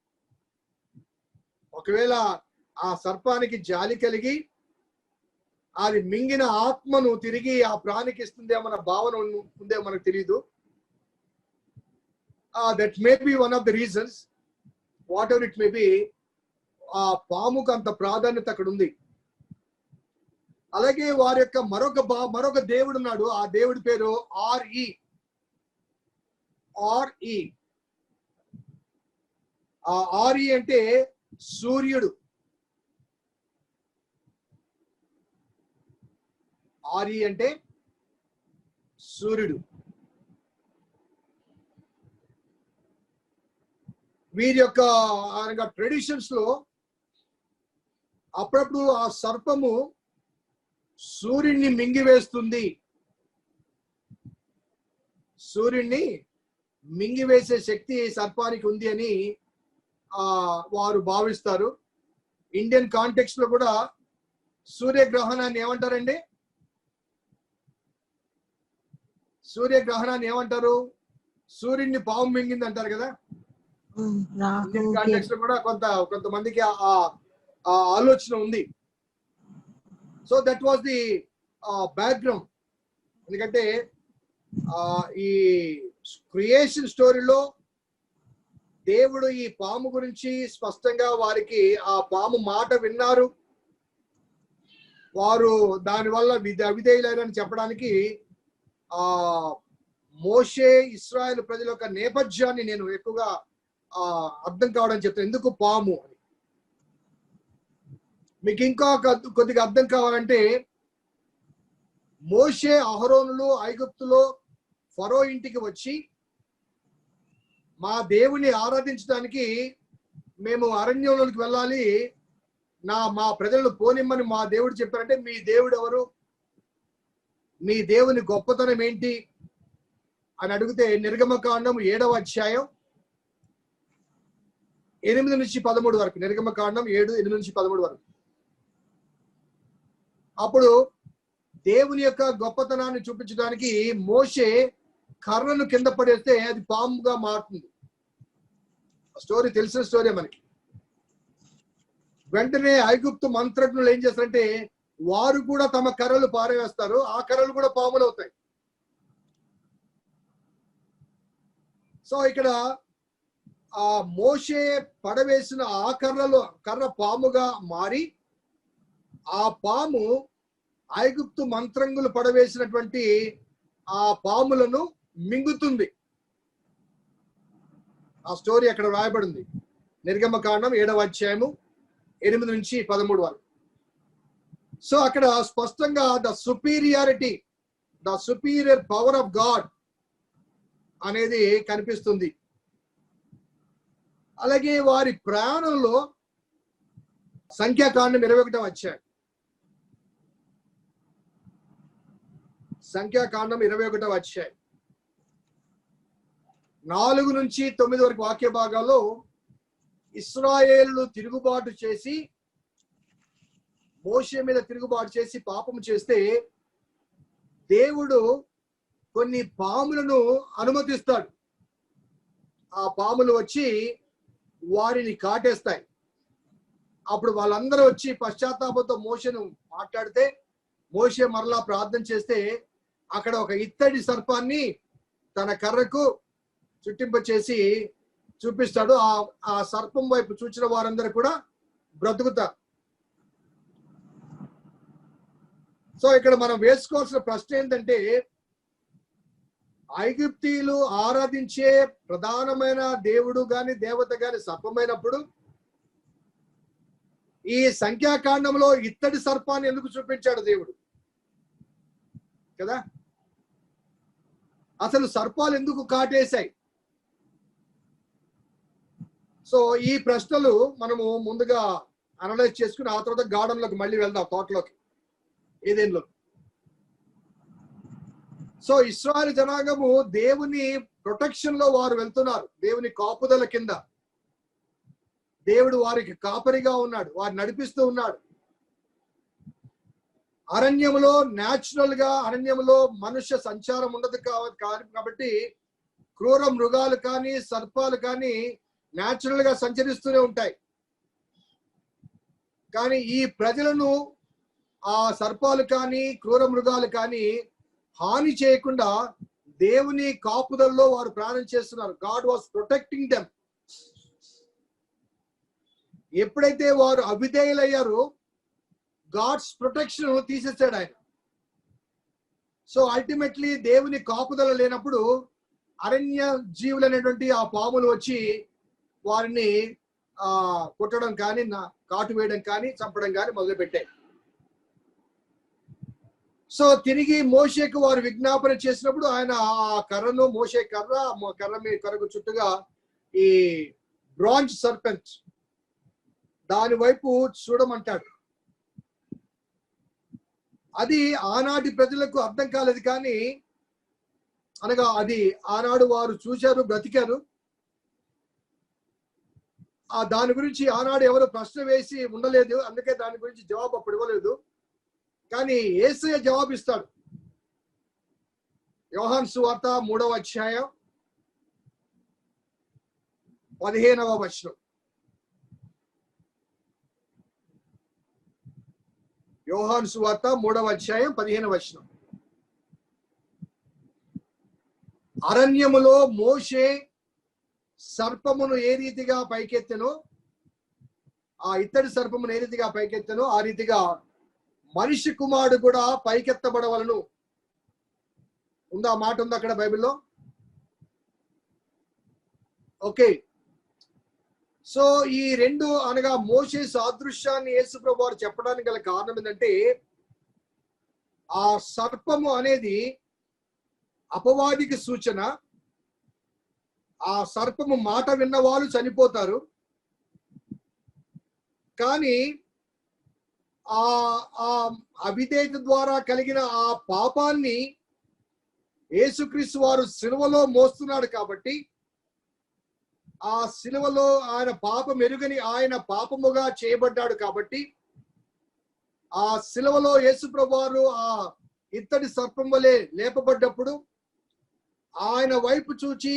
ఒకవేళ ఆ సర్పానికి జాలి కలిగి అది మింగిన ఆత్మను తిరిగి ఆ ప్రాణికి ఇస్తుందేమన్న భావన ఉందే మనకు తెలియదు. That may be one of the reasons, what ever it may be, ఆ పాముకు అంత ప్రాధాన్యత అక్కడ ఉంది. అలాగే వారి యొక్క మరొక దేవుడు ఉన్నాడు. ఆ దేవుడి పేరు ఆర్ఈ. ఆ ఆర్ఈ అంటే సూర్యుడు. ఆర్ఈ అంటే సూర్యుడు. వీరి యొక్క ట్రెడిషన్స్ లో అప్పుడప్పుడు ఆ సర్పము సూర్యుడిని మింగివేస్తుంది, సూర్యుడిని మింగివేసే శక్తి సర్పానికి ఉంది అని వారు భావిస్తారు. ఇండియన్ కాంటెక్స్ట్ లో కూడా సూర్యగ్రహణాన్ని ఏమంటారండి? సూర్యగ్రహణాన్ని ఏమంటారు? సూర్యుడిని పాము మింగింది అంటారు కదా. ఇండియన్ కాంటెక్స్ట్ లో కూడా కొంతమందికి ఆ ఆలోచన ఉంది. So that was the background. ఎందుకంటే ఈ క్రియేషన్ స్టోరీలో దేవుడు ఈ పాము గురించి స్పష్టంగా వారికి ఆ పాము మాట విన్నారు, వారు దానివల్ల అవిధేయులైనని చెప్పడానికి మోషే ఇశ్రాయేలు ప్రజల యొక్క నేపథ్యాన్ని నేను ఎక్కువగా అర్థం కావడానికి చెప్తాను. ఎందుకు పాము అని మీకు ఇంకా కొద్దిగా అర్థం కావాలంటే, మోషే అహరోనులు ఐగుప్తులో ఫరో ఇంటికి వచ్చి మా దేవుని ఆరాధించడానికి మేము అరణ్యంలోకి వెళ్ళాలి, మా ప్రజలను పోనిమ్మని మా దేవుడు చెప్పారంటే, మీ దేవుడు ఎవరు, మీ దేవుని గొప్పతనం ఏంటి అని అడిగితే నిర్గమకాండం 7వ అధ్యాయం 8 నుంచి 13 వరకు, నిర్గమకాండం 7:8 నుంచి 13 వరకు. అప్పుడు దేవుని యొక్క గొప్పతనాన్ని చూపించడానికి మోషే కర్రను కింద పడేస్తే అది పాముగా మారుతుంది. స్టోరీ తెలిసిన స్టోరీ మనకి. వెంటనే ఐగుప్తు మంత్రజ్ఞులు ఏం చేస్తారంటే వారు కూడా తమ కర్రలు పారవేస్తారు, ఆ కర్రలు కూడా పాములు అవుతాయి. సో ఇక్కడ ఆ మోషే పడవేసిన ఆ కర్ర పాముగా మారి ఆ పాము ఐగుప్తు మంత్రంగులు పడవేసినటువంటి ఆ పాములను మింగుతుంది. ఆ స్టోరీ అక్కడ రాయబడింది. నిర్గమకాండం 7వ అధ్యాయము 8 నుంచి 13 వరకు. సో అక్కడ స్పష్టంగా the superior power of God అనేది కనిపిస్తుంది. అలాగే వారి ప్రయాణంలో సంఖ్యాకాండం 21వ అధ్యాయం, సంఖ్యాకాండం 21వ అధ్యాయం 4 నుంచి 9 వరకు వాక్య భాగాల్లో ఇశ్రాయేలు తిరుగుబాటు చేసి మోషే మీద తిరుగుబాటు చేసి పాపం చేస్తే దేవుడు కొన్ని పాములను అనుమతిస్తాడు. ఆ పాములు వచ్చి వారిని కాటేస్తాయి. అప్పుడు వాళ్ళందరూ వచ్చి పశ్చాత్తాపంతో మోషేను మాట్లాడితే మోషే మరలా ప్రార్థన చేస్తే అక్కడ ఒక ఇత్తడి సర్పాన్ని తన కర్రకు చుట్టింప చేసి చూపిస్తాడు. ఆ సర్పం వైపు చూచిన వారందరూ కూడా బ్రతుకుతారు. సో ఇక్కడ మనం వేసుకోవాల్సిన ప్రశ్న ఏంటంటే, ఐగుప్తీయులు ఆరాధించే ప్రధానమైన దేవుడు గాని దేవత గాని సర్పమైనప్పుడు ఈ సంఖ్యాకాండంలో ఇత్తడి సర్పాన్ని ఎందుకు చూపించాడు దేవుడు కదా? అసలు సర్పాలు ఎందుకు కాటేశాయి? సో ఈ ప్రశ్నలు మనము ముందుగా అనలైజ్ చేసుకుని ఆ తర్వాత గార్డెన్లోకి మళ్ళీ వెళ్దాం, తోటలోకి, ఏదేన్లో. సో ఇశ్రాయేలు జనాంగము దేవుని ప్రొటెక్షన్ లో వారు వెళ్తున్నారు, దేవుని కాపుదల కింద. దేవుడు వారికి కాపరిగా ఉన్నాడు, వారు నడిపిస్తూ ఉన్నాడు. అరణ్యములో న్యాచురల్ గా అరణ్యములో మనుష్య సంచారం ఉండదు కాబట్టి క్రూర మృగాలు కానీ సర్పాలు కానీ న్యాచురల్ గా సంచరిస్తూనే ఉంటాయి. కానీ ఈ ప్రజలను ఆ సర్పాలు కానీ క్రూర మృగాలు కానీ హాని చేయకుండా దేవుని కాపుదల్లో వారు ప్రయాణం చేస్తున్నారు. God was protecting them. ఎప్పుడైతే వారు అవిధేయులయ్యారో గాడ్స్ ప్రొటెక్షన్ తీసేసాడు ఆయన. సో అల్టిమేట్లీ దేవుని కాపుదల లేనప్పుడు అరణ్య జీవులు అనేటువంటి ఆ పాములు వచ్చి వారిని కొట్టడం కానీ కాటు వేయడం కానీ చంపడం కానీ మొదలుపెట్టాయి. సో తిరిగి మోషేకు వారు విజ్ఞాపన చేసినప్పుడు ఆయన ఆ కర్రను, మోషే కర్రకు చుట్టూగా ఈ బ్రాంజ్ సర్పెంట్ దాని వైపు చూడమంటాడు. అది ఆనాటి ప్రజలకు అర్థం కాలేదు, కానీ అనగా అది ఆనాడు వారు చూశారు, బ్రతికారు. దాని గురించి ఆనాడు ఎవరు ప్రశ్న వేసి ఉండలేదు, అందుకే దాని గురించి జవాబు అప్పుడు ఇవ్వలేదు. కానీ యేసయ్య జవాబు ఇస్తాడు. యోహాను సువార్త 3వ అధ్యాయం 15వ వచనం. యోహాను సువార్త 3వ అధ్యాయం 15వ వచనం. అరణ్యములో మోషే సర్పమును ఏ రీతిగా పైకెత్తెనో, ఆ ఇత్తడి సర్పమును ఏ రీతిగా పైకెత్తెనో ఆ రీతిగా మనిషి కుమారుడు కూడా పైకెత్తబడవలను. ఉందా మాట? ఉందా అక్కడ బైబిల్లో? ఓకే. సో ఈ రెండు అనగా మోషే సాదృశ్యాన్ని యేసుప్రభు వారు చెప్పడానికి గల కారణం ఏంటంటే, ఆ సర్పము అనేది అపవాదికి సూచన. ఆ సర్పము మాట విన్న వాళ్ళు చనిపోతారు, కానీ ఆ అవిధేయత ద్వారా కలిగిన ఆ పాపాన్ని యేసుక్రీస్తు వారు సిలువలో మోస్తున్నాడు కాబట్టి, ఆ సిలువలో ఆయన పాపం ఎరుగని ఆయన పాపముగా చేయబడ్డాడు కాబట్టి, ఆ సిలువలో యేసుప్రభు వారు ఆ ఇత్తడి సర్పం వలె లేపబడ్డప్పుడు ఆయన వైపు చూచి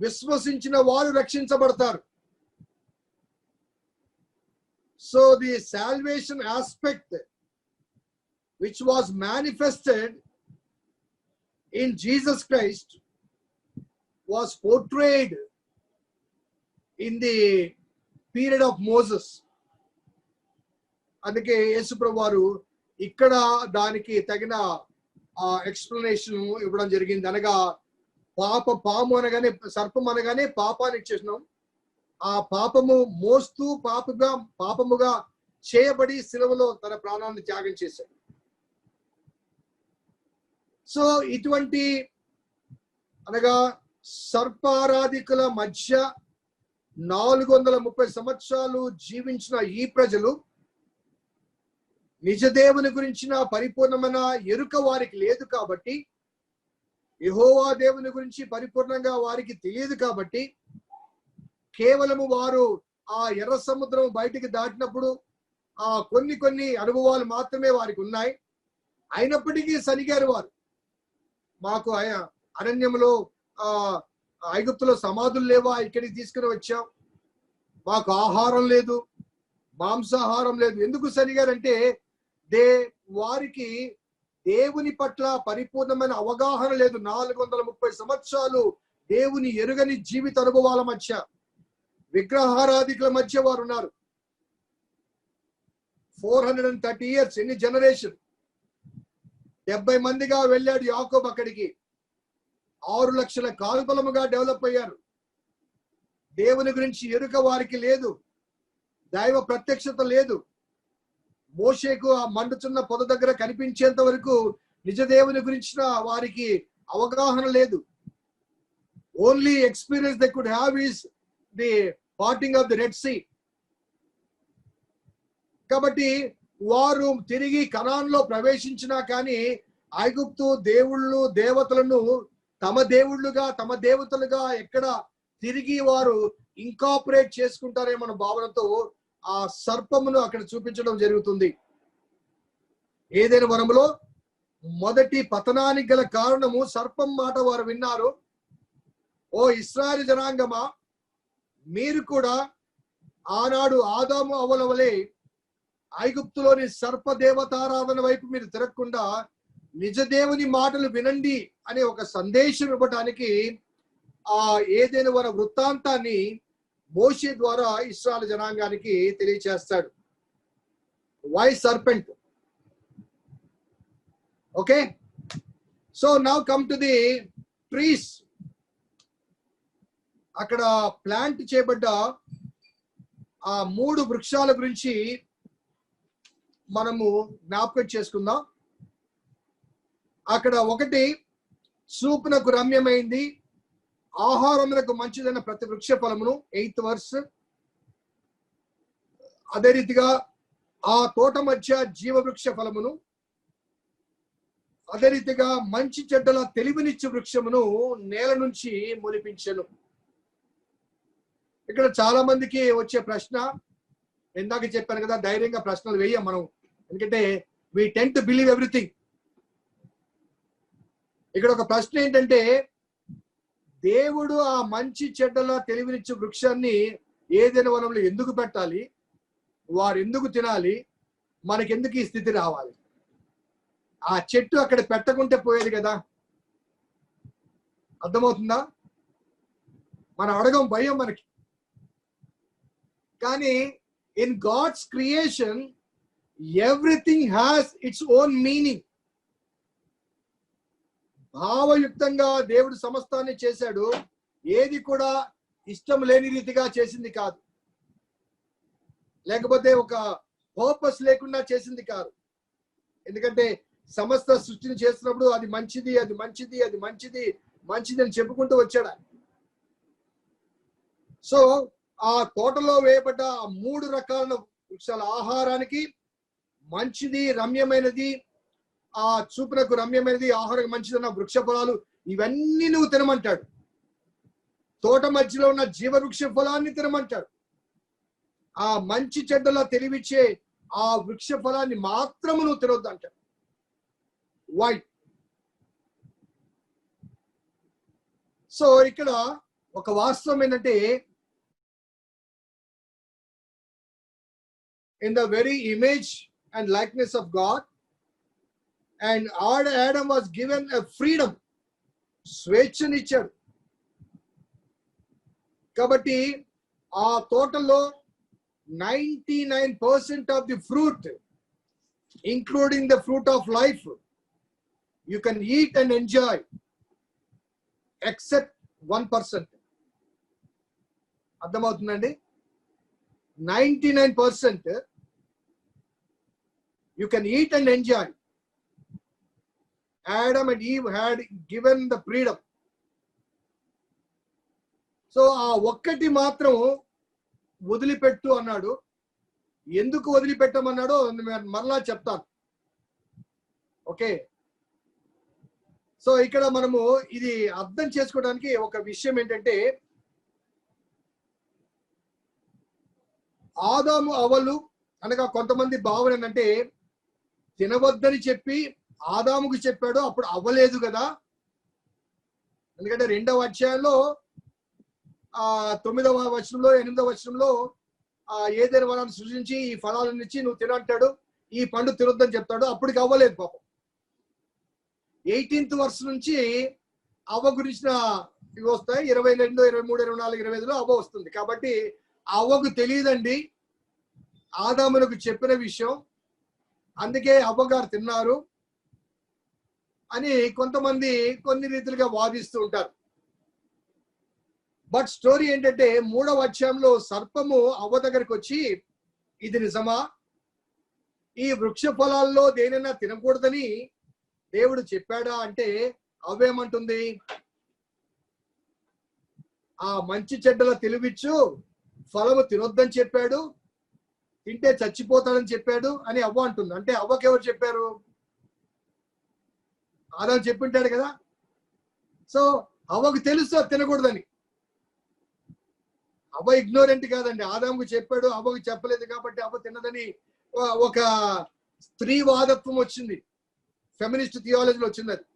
విశ్వసించిన వారు రక్షించబడతారు. So the salvation aspect which was manifested in Jesus Christ was portrayed in the period of Moses. అందుకే యేసుప్రభు వారు ఇక్కడ దానికి తగిన ఎక్స్ప్లెనేషన్ ఇవ్వడం జరిగింది. అనగా పాము అనగానే, సర్పం అనగానే పాపాన్ని ఇచ్చేసినాం. ఆ పాపము మోస్తూ పాపముగా చేయబడి సిలువలో తన ప్రాణాన్ని త్యాగం చేశాడు. సో ఇటువంటి అనగా సర్పారాధికుల మధ్య 430 సంవత్సరాలు జీవించిన ఈ ప్రజలు నిజదేవుని గురించిన పరిపూర్ణమైన ఎరుక వారికి లేదు కాబట్టి, యెహోవా దేవుని గురించి పరిపూర్ణంగా వారికి తెలియదు కాబట్టి, కేవలము వారు ఆ ఎర్ర సముద్రం బయటికి దాటినప్పుడు ఆ కొన్ని అనుభవాలు మాత్రమే వారికి ఉన్నాయి. అయినప్పటికీ సనిగారు వారు. మాకు అరణ్యంలో ఐగుప్తులో సమాధులు లేవా, ఇక్కడికి తీసుకుని వచ్చాం, మాకు ఆహారం లేదు, మాంసాహారం లేదు. ఎందుకు సనిగారంటే వారికి దేవుని పట్ల పరిపూర్ణమైన అవగాహన లేదు. 430 సంవత్సరాలు దేవుని ఎరుగని జీవిత అనుభవాల మధ్య, విగ్రహారాధికుల మధ్య వారు ఉన్నారు. 430 years, ఎన్ని జనరేషన్. 70 మందిగా వెళ్ళాడు యాకోబు అక్కడికి. 6 లక్షల కాల్బలముగా డెవలప్ అయ్యారు. దేవుని గురించి ఎరుక వారికి లేదు, దైవ ప్రత్యక్షత లేదు. మోషేకు ఆ మండుచున్న పొద దగ్గర కనిపించేంత వరకు నిజ దేవుని గురించిన వారికి అవగాహన లేదు. Only experience they could have is the parting of the Red Sea. కాబట్టి వారు తిరిగి కనాన్లో ప్రవేశించినా కానీ ఐగుప్తు దేవుళ్ళు దేవతలను తమ దేవుళ్ళుగా తమ దేవతలుగా ఎక్కడ తిరిగి వారు ఇంకాపరేట్ చేసుకుంటారేమో భావనతో ఆ సర్పమును అక్కడ చూపించడం జరుగుతుంది. ఏదైనా వనములో మొదటి పతనానికి గల కారణము సర్పం మాట వారు విన్నారు. ఓ ఇశ్రాయేలు జనాంగమా, మీరు కూడా ఆనాడు ఆదాము అవ్వల వలె ఐగుప్తులోని సర్ప దేవతారాధన వైపు మీరు తిరగకుండా నిజ దేవుని మాటలు వినండి అనే ఒక సందేశం ఇవ్వడానికి ఆ ఏదైనా వన వృత్తాంతాన్ని మోషే ద్వారా ఇశ్రాయేలు జనాంగానికి తెలియచేస్తాడు. Why serpent? Okay, so now come to the trees. అక్కడ ప్లాంట్ చేయబడ్డ ఆ 3 వృక్షాల గురించి మనము జ్ఞాపకం చేసుకుందాం. అక్కడ ఒకటి చూపునకు రమ్యమైంది, ఆహారములకు మంచిదైన ప్రతి వృక్ష ఫలమును, 8th verse. అదే రీతిగా ఆ తోట మధ్య జీవవృక్ష ఫలమును, అదే రీతిగా మంచి చెడ్డల తెలివినిచ్చు వృక్షమును నేల నుంచి మొలిపించెను. ఇక్కడ చాలా మందికి వచ్చే ప్రశ్న, ఇందాక చెప్పాను కదా, ధైర్యంగా ప్రశ్నలు వేయం మనం, ఎందుకంటే వి టెండ్ టు బిలీవ్ ఎవ్రీథింగ్. ఇక్కడ ఒక ప్రశ్న ఏంటంటే, దేవుడు ఆ మంచి చెడ్డల తెలివినిచ్చు వృక్షాన్ని ఏదైనా వనంలో ఎందుకు పెట్టాలి, వారు ఎందుకు తినాలి, మనకెందుకు ఈ స్థితి రావాలి? ఆ చెట్టు అక్కడ పెట్టకుంటే పోయేది కదా. అర్థమవుతుందా? మనం అడగం, భయం మనకి. కానీ in God's creation everything has its own meaning. భావయుక్తంగా దేవుడు సమస్తాన్ని చేశాడు. ఏది కూడా ఇష్టం లేని రీతిగా చేసింది కాదు, లేకపోతే ఒక పర్పస్ లేకుండా చేసింది కాదు. ఎందుకంటే సమస్త సృష్టిని చేస్తున్నప్పుడు అది మంచిది, అది మంచిది, అది మంచిది, మంచిది అని చెప్పుకుంటూ వచ్చాడు. సో ఆ తోటలో వేయబడ్డ 3 రకాల వృక్షాల ఆహారానికి మంచిది, రమ్యమైనది, ఆ చూపునకు రమ్యమైనది, ఆహారం మంచిదన్న వృక్ష ఫలాలు, ఇవన్నీ నువ్వు తినమంటాడు. తోట మధ్యలో ఉన్న జీవవృక్ష ఫలాన్ని తినమంటాడు. ఆ మంచి చెడ్డలా తెలివిచ్చే ఆ వృక్ష ఫలాన్ని మాత్రము నువ్వు తినొద్దు అంటాడు. వై? సో ఇక్కడ ఒక వాస్తవం ఏంటంటే, in the very image and likeness of God, and Adam was given a freedom, స్వేచ్ఛనిచ్చాడు. కాబట్టి ఆ తోటలో 99% of the fruit, including the fruit of life, you can eat and enjoy, except 1%. అర్థమవుతుందండి? 99% you can eat and enjoy. Adam and Eve had given the freedom. So ఆ ఒక్కటి మాత్రం వదిలిపెట్టు అన్నాడు. ఎందుకు వదిలిపెట్టమన్నాడో మరలా చెప్తాను. ఓకే, సో ఇక్కడ మనము ఇది అర్థం చేసుకోవడానికి ఒక విషయం ఏంటంటే, ఆదాము అవ్వలు అనగా కొంతమంది భావన ఏంటంటే, తినవద్దని చెప్పి ఆదాముకు చెప్పాడు, అప్పుడు అవ్వలేదు కదా. ఎందుకంటే 2వ అధ్యాయంలో 9వ వచనంలో 8వ వచనంలో ఏదైనా వనాన్ని సృజించి ఈ ఫలాలను ఇచ్చి నువ్వు తినంటాడు, ఈ పండు తినొద్దని చెప్తాడు. అప్పటికి అవ్వలేదు పాపం. 18th verse నుంచి అవ్వ గురించిన ఇవి వస్తాయి. 22, 23, 24, 25లో అవ్వ వస్తుంది. కాబట్టి అవ్వకు తెలియదండి ఆదామునకు చెప్పిన విషయం, అందుకే అవ్వగారు తిన్నారు. అని కొంతమంది కొన్ని రీతిలుగా వాదిస్తూ ఉంటారు. బట్ స్టోరీ ఏంటంటే 3వ అధ్యాయంలో సర్పము అవ్వ దగ్గరికి వచ్చి, ఇది నిజమా, ఈ వృక్ష ఫలాల్లో దేనైనా తినకూడదని దేవుడు చెప్పాడా అంటే అవేమంటుంది, ఆ మంచి చెడ్డల తెలివిచ్చు ఫలము తినొద్దని చెప్పాడు, తింటే చచ్చిపోతాడని చెప్పాడు అని అవ్వ అంటుంది. అంటే అవ్వకి ఎవరు చెప్పారు? ఆదాం చెప్పింటాడు కదా. సో అవ్వకు తెలుసు తినకూడదని. అవ్వ ఇగ్నోరెంట్ కాదండి. ఆదాముకు చెప్పాడు, అవ్వకు చెప్పలేదు కాబట్టి అవ్వ తిన్నదని ఒక స్త్రీవాదత్వం వచ్చింది, ఫెమినిస్ట్ థియాలజీలో వచ్చింది అది.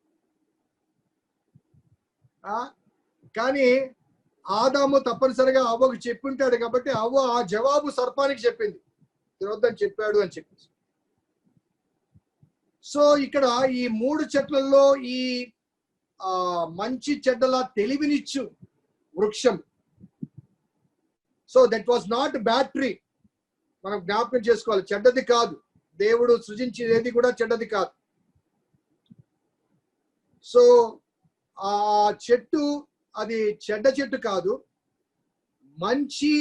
కానీ ఆదాము తప్పనిసరిగా అవ్వకు చెప్పింటాడు కాబట్టి అవ్వ ఆ జవాబు సర్పానికి చెప్పింది, తినొద్దని చెప్పాడు అని చెప్పి. సో ఇక్కడ ఈ 3 చెట్లలో ఈ మంచి చెడ్డల తెలివినిచ్చు వృక్షం. So that was not bad tree. మనం జ్ఞాపకం చేసుకోవాలి, చెడ్డది కాదు. దేవుడు సృజించేది కూడా చెడ్డది కాదు. సో ఆ చెట్టు అది చెడ్డ చెట్టు కాదు, మంచి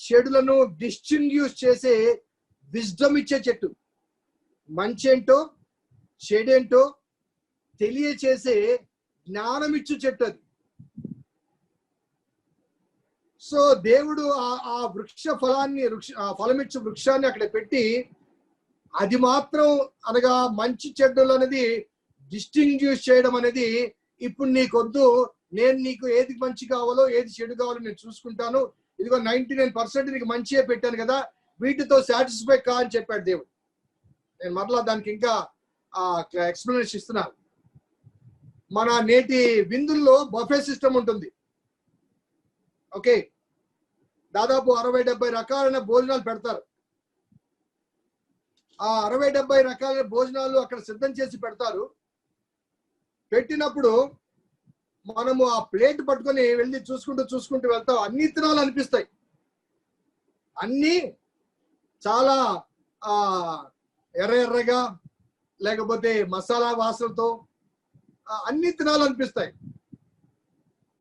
చెడులను డిస్టింగ్యూష్ చేసే విజ్డమ్ ఇచ్చే చెట్టు. మంచి ఏంటో చెడేంటో తెలియచేసే జ్ఞానం ఇచ్చు చెట్టు అది. సో దేవుడు ఆ వృక్ష ఫలాన్ని ఫలమిచ్చు వృక్షాన్ని అక్కడ పెట్టి, అది మాత్రం అనగా మంచి చెడ్డలు అనేది డిస్టింగ్యూష్ చేయడం అనేది, ఇప్పుడు నీకొద్దు, నేను నీకు ఏది మంచి కావాలో ఏది చెడు కావాలో నేను చూసుకుంటాను, ఇదిగో 99% నీకు మంచిగా పెట్టాను కదా, వీటితో సాటిస్ఫై కా అని చెప్పాడు దేవుడు. నేను మరలా దానికి ఇంకా ఎక్స్ప్లెనేషన్ ఇస్తున్నాను. మన నేటి విందుల్లో బఫే సిస్టమ్ ఉంటుంది. ఓకే, దాదాపు 60-70 రకాలైన భోజనాలు పెడతారు. ఆ 60-70 రకాలైన భోజనాలు అక్కడ సిద్ధం చేసి పెడతారు. పెట్టినప్పుడు మనము ఆ ప్లేట్ పట్టుకొని వెళ్ళి చూసుకుంటూ వెళ్తాం. అన్ని తినాలు అనిపిస్తాయి, అన్ని చాలా ఎర్రగా లేకపోతే మసాలా వాసనతో అన్ని తినాలు అనిపిస్తాయి.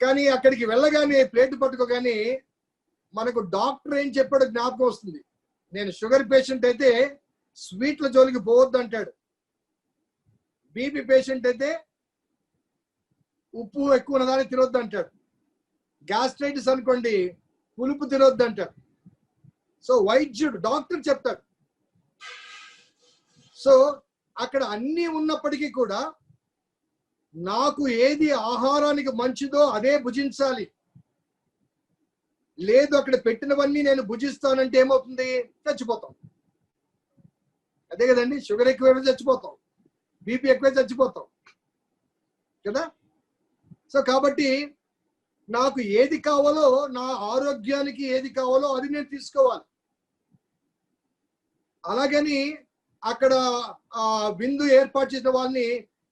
కానీ అక్కడికి వెళ్ళగానే ప్లేట్ పట్టుకోగానే మనకు డాక్టర్ ఏం చెప్పాడో జ్ఞాపకం వస్తుంది. నేను షుగర్ పేషెంట్ అయితే స్వీట్ల జోలికి పోవద్దు అంటాడు, బీపీ పేషెంట్ అయితే ఉప్పు ఎక్కువ ఉన్నదాన్ని తినొద్దు అంటాడు, గ్యాస్ట్రైటిస్ అనుకోండి పులుపు తినొద్దు అంటాడు. సో వైద్యుడు డాక్టర్ చెప్తాడు. సో అక్కడ అన్ని ఉన్నప్పటికీ కూడా నాకు ఏది ఆహారానికి మంచిదో అదే భుజించాలి. లేదు అక్కడ పెట్టినవన్నీ నేను భుజిస్తానంటే ఏమవుతుంది? చచ్చిపోతాం. అదే కదండి, షుగర్ ఎక్కువైతే చచ్చిపోతాం, బీపీ ఎక్కువైతే చచ్చిపోతాం కదా. సో కాబట్టి నాకు ఏది కావాలో, నా ఆరోగ్యానికి ఏది కావాలో అది నేను తీసుకోవాలి. అలాగని అక్కడ విందు ఏర్పాటు చేసిన వాళ్ళని,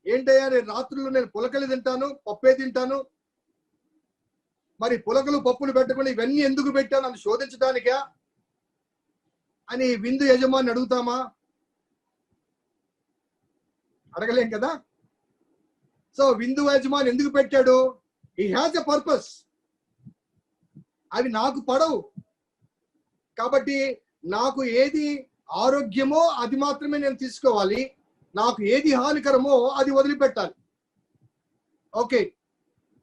ఏంటయ్యా నేను రాత్రుల్లో నేను పులకలు తింటాను, పప్పే తింటాను, మరి పులకలు పప్పులు పెట్టకుండా ఇవన్నీ ఎందుకు పెట్టాను అని శోధించడానికా అని విందు యజమాని అడుగుతామా? అడగలేం కదా. సో విందు యజమాని ఎందుకు పెట్టాడు? He has a purpose. అవి నాకు పడవు కాబట్టి నాకు ఏది ఆరోగ్యమో అది మాత్రమే నేను తీసుకోవాలి, నాకు ఏది హానికరమో అది వదిలిపెట్టాలి. ఓకే,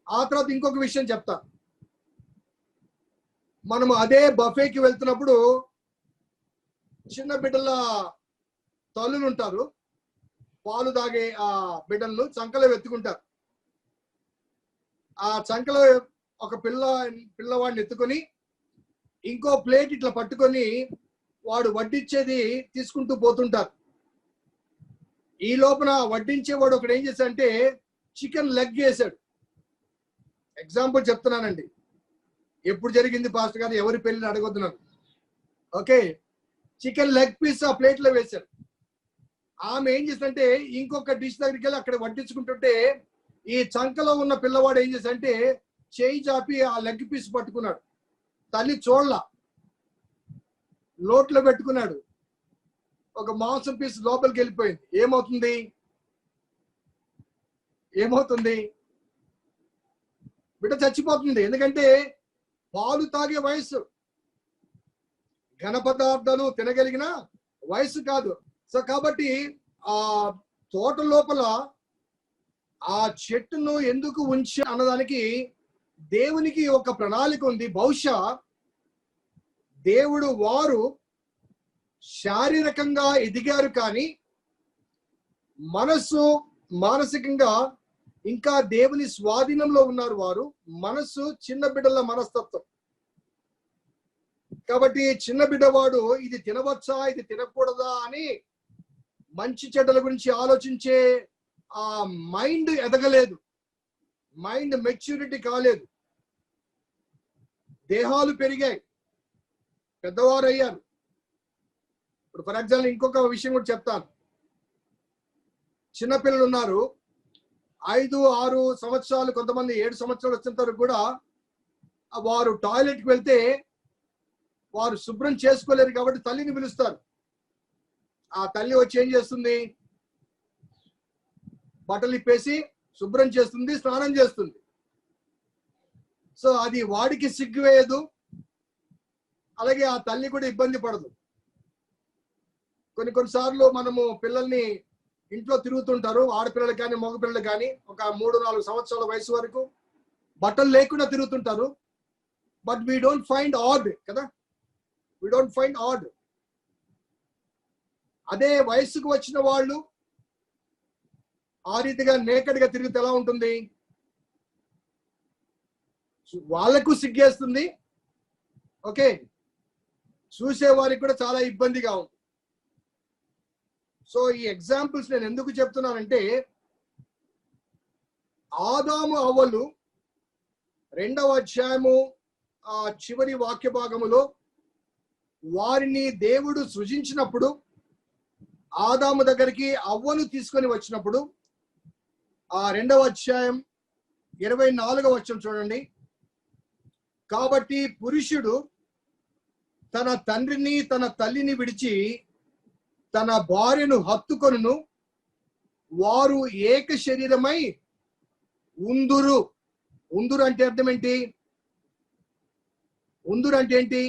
ఆ తర్వాత ఇంకొక విషయం చెప్తా. మనము అదే బఫేకి వెళ్తున్నప్పుడు చిన్న బిడ్డల తల్లులు ఉంటారు, పాలు తాగే ఆ బిడ్డలను చంకలో ఎత్తుకుంటారు. ఆ చంకలో ఒక పిల్లవాడిని ఎత్తుకొని ఇంకో ప్లేట్ ఇట్లా పట్టుకొని వాడు వడ్డించేది తీసుకుంటూ పోతుంటారు. ఈ లోపల వడ్డించేవాడు ఒకడు ఏం చేశాడంటే చికెన్ లెగ్ వేసాడు. ఎగ్జాంపుల్ చెప్తున్నానండి, ఎప్పుడు జరిగింది పాస్టర్ గారు, ఎవరి పెళ్ళిని అడగొద్దున్నాను. ఓకే, చికెన్ లెగ్ పీస్ ఆ ప్లేట్ లో వేశాడు. ఆమె ఏం చేసిందంటే ఇంకొక డిష్ దగ్గరికి వెళ్ళి అక్కడ వడ్డించుకుంటుంటే ఈ చంకలో ఉన్న పిల్లవాడు ఏం చేశాడంటే చేయి చాపి ఆ లెగ్ పీస్ పట్టుకున్నాడు. తల్లి చూడలా, నోట్లో పెట్టుకున్నాడు. ఒక మాంసం పీస్ లోపలికి వెళ్ళిపోయింది. ఏమవుతుంది? ఏమవుతుంది? బిడ్డ చచ్చిపోతుంది. ఎందుకంటే పాలు తాగే వయసు, ఘన పదార్థాలు తినగలిగిన వయసు కాదు. సో కాబట్టి ఆ తోట లోపల ఆ చెట్టును ఎందుకు ఉంచి అన్నదానికి దేవునికి ఒక ప్రణాళిక ఉంది. బహుశా దేవుడు వారు శారీరకంగా ఎదిగారు, కానీ మనసు మానసికంగా ఇంకా దేవుని స్వాధీనంలో ఉన్నారు. వారు మనసు చిన్న బిడ్డల మనస్తత్వం కాబట్టి చిన్న బిడ్డవాడు ఇది తినవచ్చా ఇది తినకూడదా అని మంచి చెడ్డల గురించి ఆలోచించే ఆ మైండ్ ఎదగలేదు, మైండ్ మెచ్యూరిటీ కాలేదు. దేహాలు పెరిగాయి, పెద్దవారు అయ్యారు. ఇప్పుడు ఫర్ ఎగ్జాంపుల్ ఇంకొక విషయం కూడా చెప్తాను. చిన్నపిల్లలు ఉన్నారు, 5, 6 సంవత్సరాలు, కొంతమంది 7 సంవత్సరాలు వచ్చిన తర్వాత కూడా వారు టాయిలెట్కి వెళ్తే వారు శుభ్రం చేసుకోలేరు కాబట్టి తల్లిని పిలుస్తారు. ఆ తల్లి వచ్చి ఏం చేస్తుంది? బట్టలు ఇప్పేసి శుభ్రం చేస్తుంది, స్నానం చేస్తుంది. సో అది వాడికి సిగ్గు వేయదు, అలాగే ఆ తల్లి కూడా ఇబ్బంది పడదు. కొన్నిసార్లు మనము పిల్లల్ని ఇంట్లో తిరుగుతుంటారు, ఆడపిల్లలు కానీ మగపిల్లలు కానీ, ఒక 3-4 సంవత్సరాల వయసు వరకు బట్టలు లేకుండా తిరుగుతుంటారు. But we don't find odd కదా, వీ డోంట్ ఫైండ్ ఆడ్. అదే వయసుకు వచ్చిన వాళ్ళు ఆ రీతిగా నేకడ్గా తిరిగితే ఎలా ఉంటుంది? వాళ్ళకు సిగ్గేస్తుంది, ఓకే, చూసేవారికి కూడా చాలా ఇబ్బందిగా ఉంది. సో ఈ ఎగ్జాంపుల్స్ నేను ఎందుకు చెప్తున్నానంటే, ఆదాము అవ్వలు 2వ అధ్యాయము చివరి వాక్య భాగములో వారిని దేవుడు సృజించినప్పుడు, ఆదాము దగ్గరికి అవ్వను తీసుకొని వచ్చినప్పుడు, ఆ 2వ అధ్యాయం 24వ వచనం చూడండి. కాబట్టి పురుషుడు తన తండ్రిని తన తల్లిని విడిచి తన భార్యను హత్తుకొనును, వారు ఏక శరీరమై ఉందురు. ఉందురు అంటే అర్థం ఏంటి? ఉందురు అంటే ఏంటి?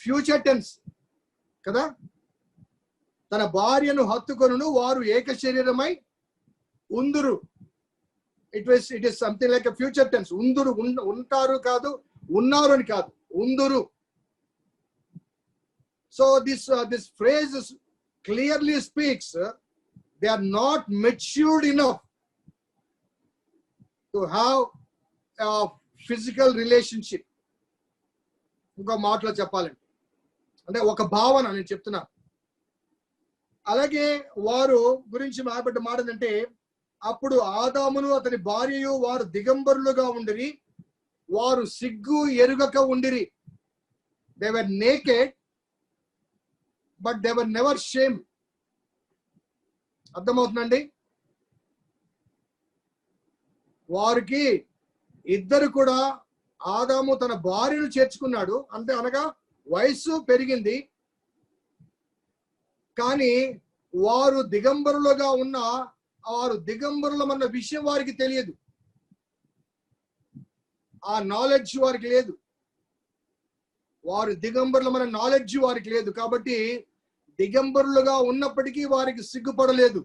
ఫ్యూచర్ టెన్స్ కదా. తన భార్యను హత్తుకొనును, వారు ఏక శరీరమై ఉందురు. It is something like a future tense. ఉందురు, ఉంటారు కాదు, ఉన్నారు అని కాదు, ఉందురు. So this phrase clearly speaks they are not matured enough to have a physical relationship. ఇంకో మాటలో చెప్పాలంటే, అంటే ఒక భావన నేను చెప్తున్నా. అలాగే వారు గురించి మాట్లాడే మాట ఏంటంటే, అప్పుడు ఆదామును అతని భార్యయు వారు దిగంబరులుగా ఉండిరి, వారు సిగ్గు ఎరుగక ఉండిరి. They were naked but they were never shame. అర్థమవుతుందండి? వారికి ఇద్దరు కూడా, ఆదాము తన భార్యను చేర్చుకున్నాడు, అంటే అనగా వయసు పెరిగింది, కానీ వారు దిగంబరులుగా ఉన్న, వారు దిగంబరులమన్న విషయం వారికి తెలియదు, ఆ నాలెడ్జ్ వారికి లేదు. వారు దిగంబరులమన్న నాలెడ్జ్ వారికి లేదు. కాబట్టి దిగంబరులుగా ఉన్నప్పటికీ వారికి సిగ్గుపడలేదు.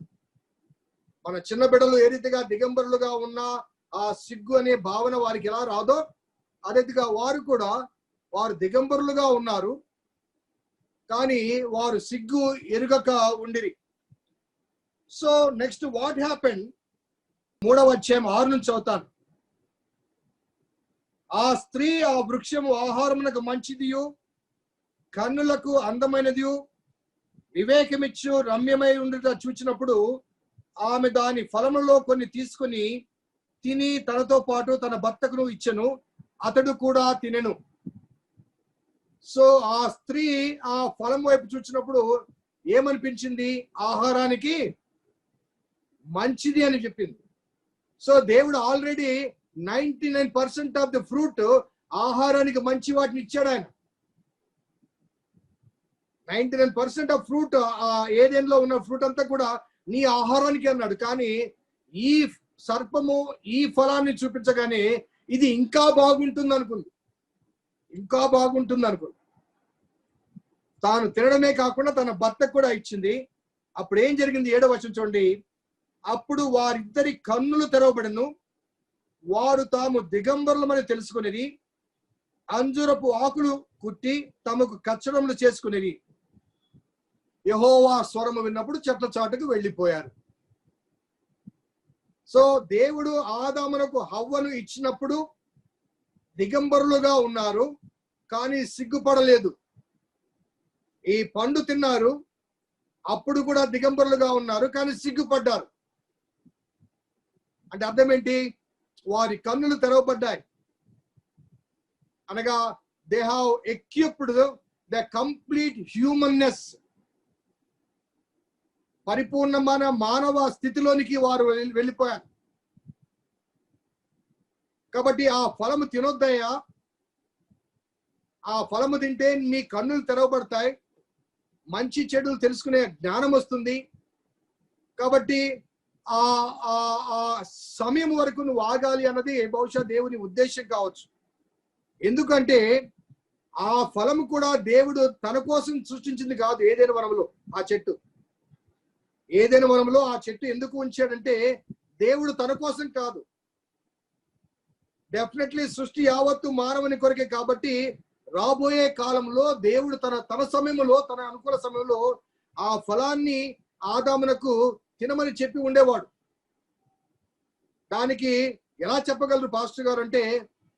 మన చిన్న బిడ్డలు ఏ రీతిగా దిగంబరులుగా ఉన్న ఆ సిగ్గు అనే భావన వారికి ఎలా రాదో, అదే రీతిగా వారు కూడా, వారు దిగంబరులుగా ఉన్నారు కానీ వారు సిగ్గు ఎరుగక ఉండిరి. So next what happened? 3వ అధ్యాయం 6 నుంచి చదువుతాను. ఆ స్త్రీ ఆ వృక్షము ఆహారమునకు మంచిదియు కన్నులకు అందమైనదియు వివేకమిచ్చు రమ్యమై ఉండుట చూచినప్పుడు ఆమె దాని ఫలములో కొన్ని తీసుకుని తిని తనతో పాటు తన భర్తకును ఇచ్చెను, అతడు కూడా తినెను. సో ఆ స్త్రీ ఆ ఫలం వైపు చూచినప్పుడు ఏమనిపించింది? ఆహారానికి మంచిది అని చెప్పింది. సో దేవుడు ఆల్రెడీ 99% ఆఫ్ ద ఫ్రూట్ ఆహారానికి మంచి వాటిని ఇచ్చాడు ఆయన. 99% ఆఫ్ ఫ్రూట్, ఆ ఏదెన్లో ఉన్న ఫ్రూట్ అంతా కూడా నీ ఆహారానికి అన్నాడు. కానీ ఈ సర్పము ఈ ఫలాన్ని చూపించగానే ఇది ఇంకా బాగుంటుంది అనుకుంది, ఇంకా బాగుంటుంది అనుకుంది. తాను తినడమే కాకుండా తన భర్తకు కూడా ఇచ్చింది. అప్పుడు ఏం జరిగింది? 7వ వచనం చూడండి. అప్పుడు వారిద్దరి కన్నులు తెరవబడెను, వారు తాము దిగంబరులమని తెలుసుకునేది, అంజురపు ఆకులు కుట్టి తమకు కచ్చడములు చేసుకునేది. యెహోవా స్వరము విన్నప్పుడు చెట్ల చాటుకు వెళ్ళిపోయారు. సో దేవుడు ఆదామునకు హవ్వను ఇచ్చినప్పుడు దిగంబరులుగా ఉన్నారు, కానీ సిగ్గుపడలేదు. ఈ పండు తిన్నారు, అప్పుడు కూడా దిగంబరులుగా ఉన్నారు, కానీ సిగ్గుపడ్డారు. అంటే అర్థం ఏంటి? వారి కన్నులు తెరవబడ్డాయి. అనగా they have equipped the complete humanness. పరిపూర్ణమైన మానవ స్థితిలోనికి వారు వెళ్ళిపోయారు. కాబట్టి ఆ ఫలము తినొద్దయ్యా, ఆ ఫలము తింటే నీ కన్నులు తెరవబడతాయి, మంచి చెడులు తెలుసుకునే జ్ఞానం వస్తుంది. కాబట్టి ఆ ఆ సమయం వరకు నువ్వు ఆగాలి అన్నది బహుశా దేవుని ఉద్దేశం కావచ్చు. ఎందుకంటే ఆ ఫలము కూడా దేవుడు తన కోసం సృష్టించింది కాదు. ఏదైనా వనంలో ఆ చెట్టు, ఏదైనా వనంలో ఆ చెట్టు ఎందుకు ఉంచాడంటే దేవుడు తన కోసం కాదు, డెఫినెట్లీ సృష్టి యావత్తు మానవుని కొరకే. కాబట్టి రాబోయే కాలంలో దేవుడు తన సమయంలో, తన అనుకూల సమయంలో ఆ ఫలాన్ని ఆదామునకు తినమని చెప్పి ఉండేవాడు. దానికి ఎలా చెప్పగలరు పాస్టర్ గారు అంటే,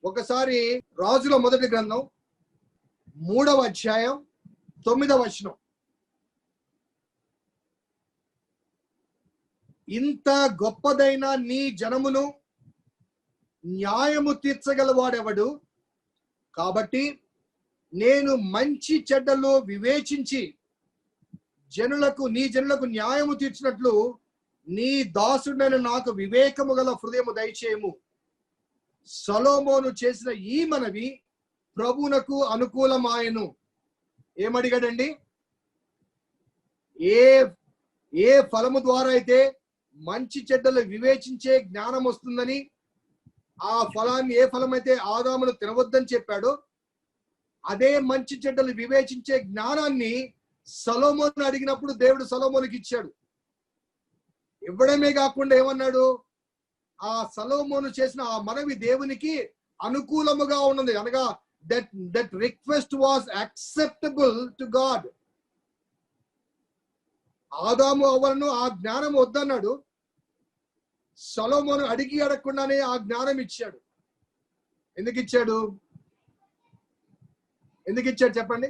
ఒకసారి రాజుల మొదటి గ్రంథం 3వ అధ్యాయం 9వ వచనం. ఇంత గొప్పదైన నీ జనమును న్యాయము తీర్చగలవాడెవడు? కాబట్టి నేను మంచి చెడ్డలు వివేచించి నీ జనులకు న్యాయము తీర్చినట్లు నీ దాసుడైన నాకు వివేకము గల హృదయము దయచేయము. సొలొమోను చేసిన ఈ మనవి ప్రభువునకు అనుకూలమాయను. ఏమడిగాడండి? ఏ ఫలము ద్వారా అయితే మంచి చెడ్డలు వివేచించే జ్ఞానం వస్తుందని, ఆ ఫలాన్ని ఏ ఫలమైతే ఆదామును తినవద్దని చెప్పాడో, అదే మంచి చెడ్డలు వివేచించే జ్ఞానాన్ని సొలొమోను అడిగినప్పుడు దేవుడు సొలొమోనుకి ఇచ్చాడు. ఇవ్వడమే కాకుండా ఏమన్నాడు? ఆ సొలొమోను చేసిన ఆ మనవి దేవునికి అనుకూలముగా ఉన్నది. అనగా that request was acceptable to God. ఆదాము అవ్వలను ఆ జ్ఞానం వద్దన్నాడు, సొలొమోను అడగకుండానే ఆ జ్ఞానం ఇచ్చాడు. ఎందుకు ఇచ్చాడు చెప్పండి?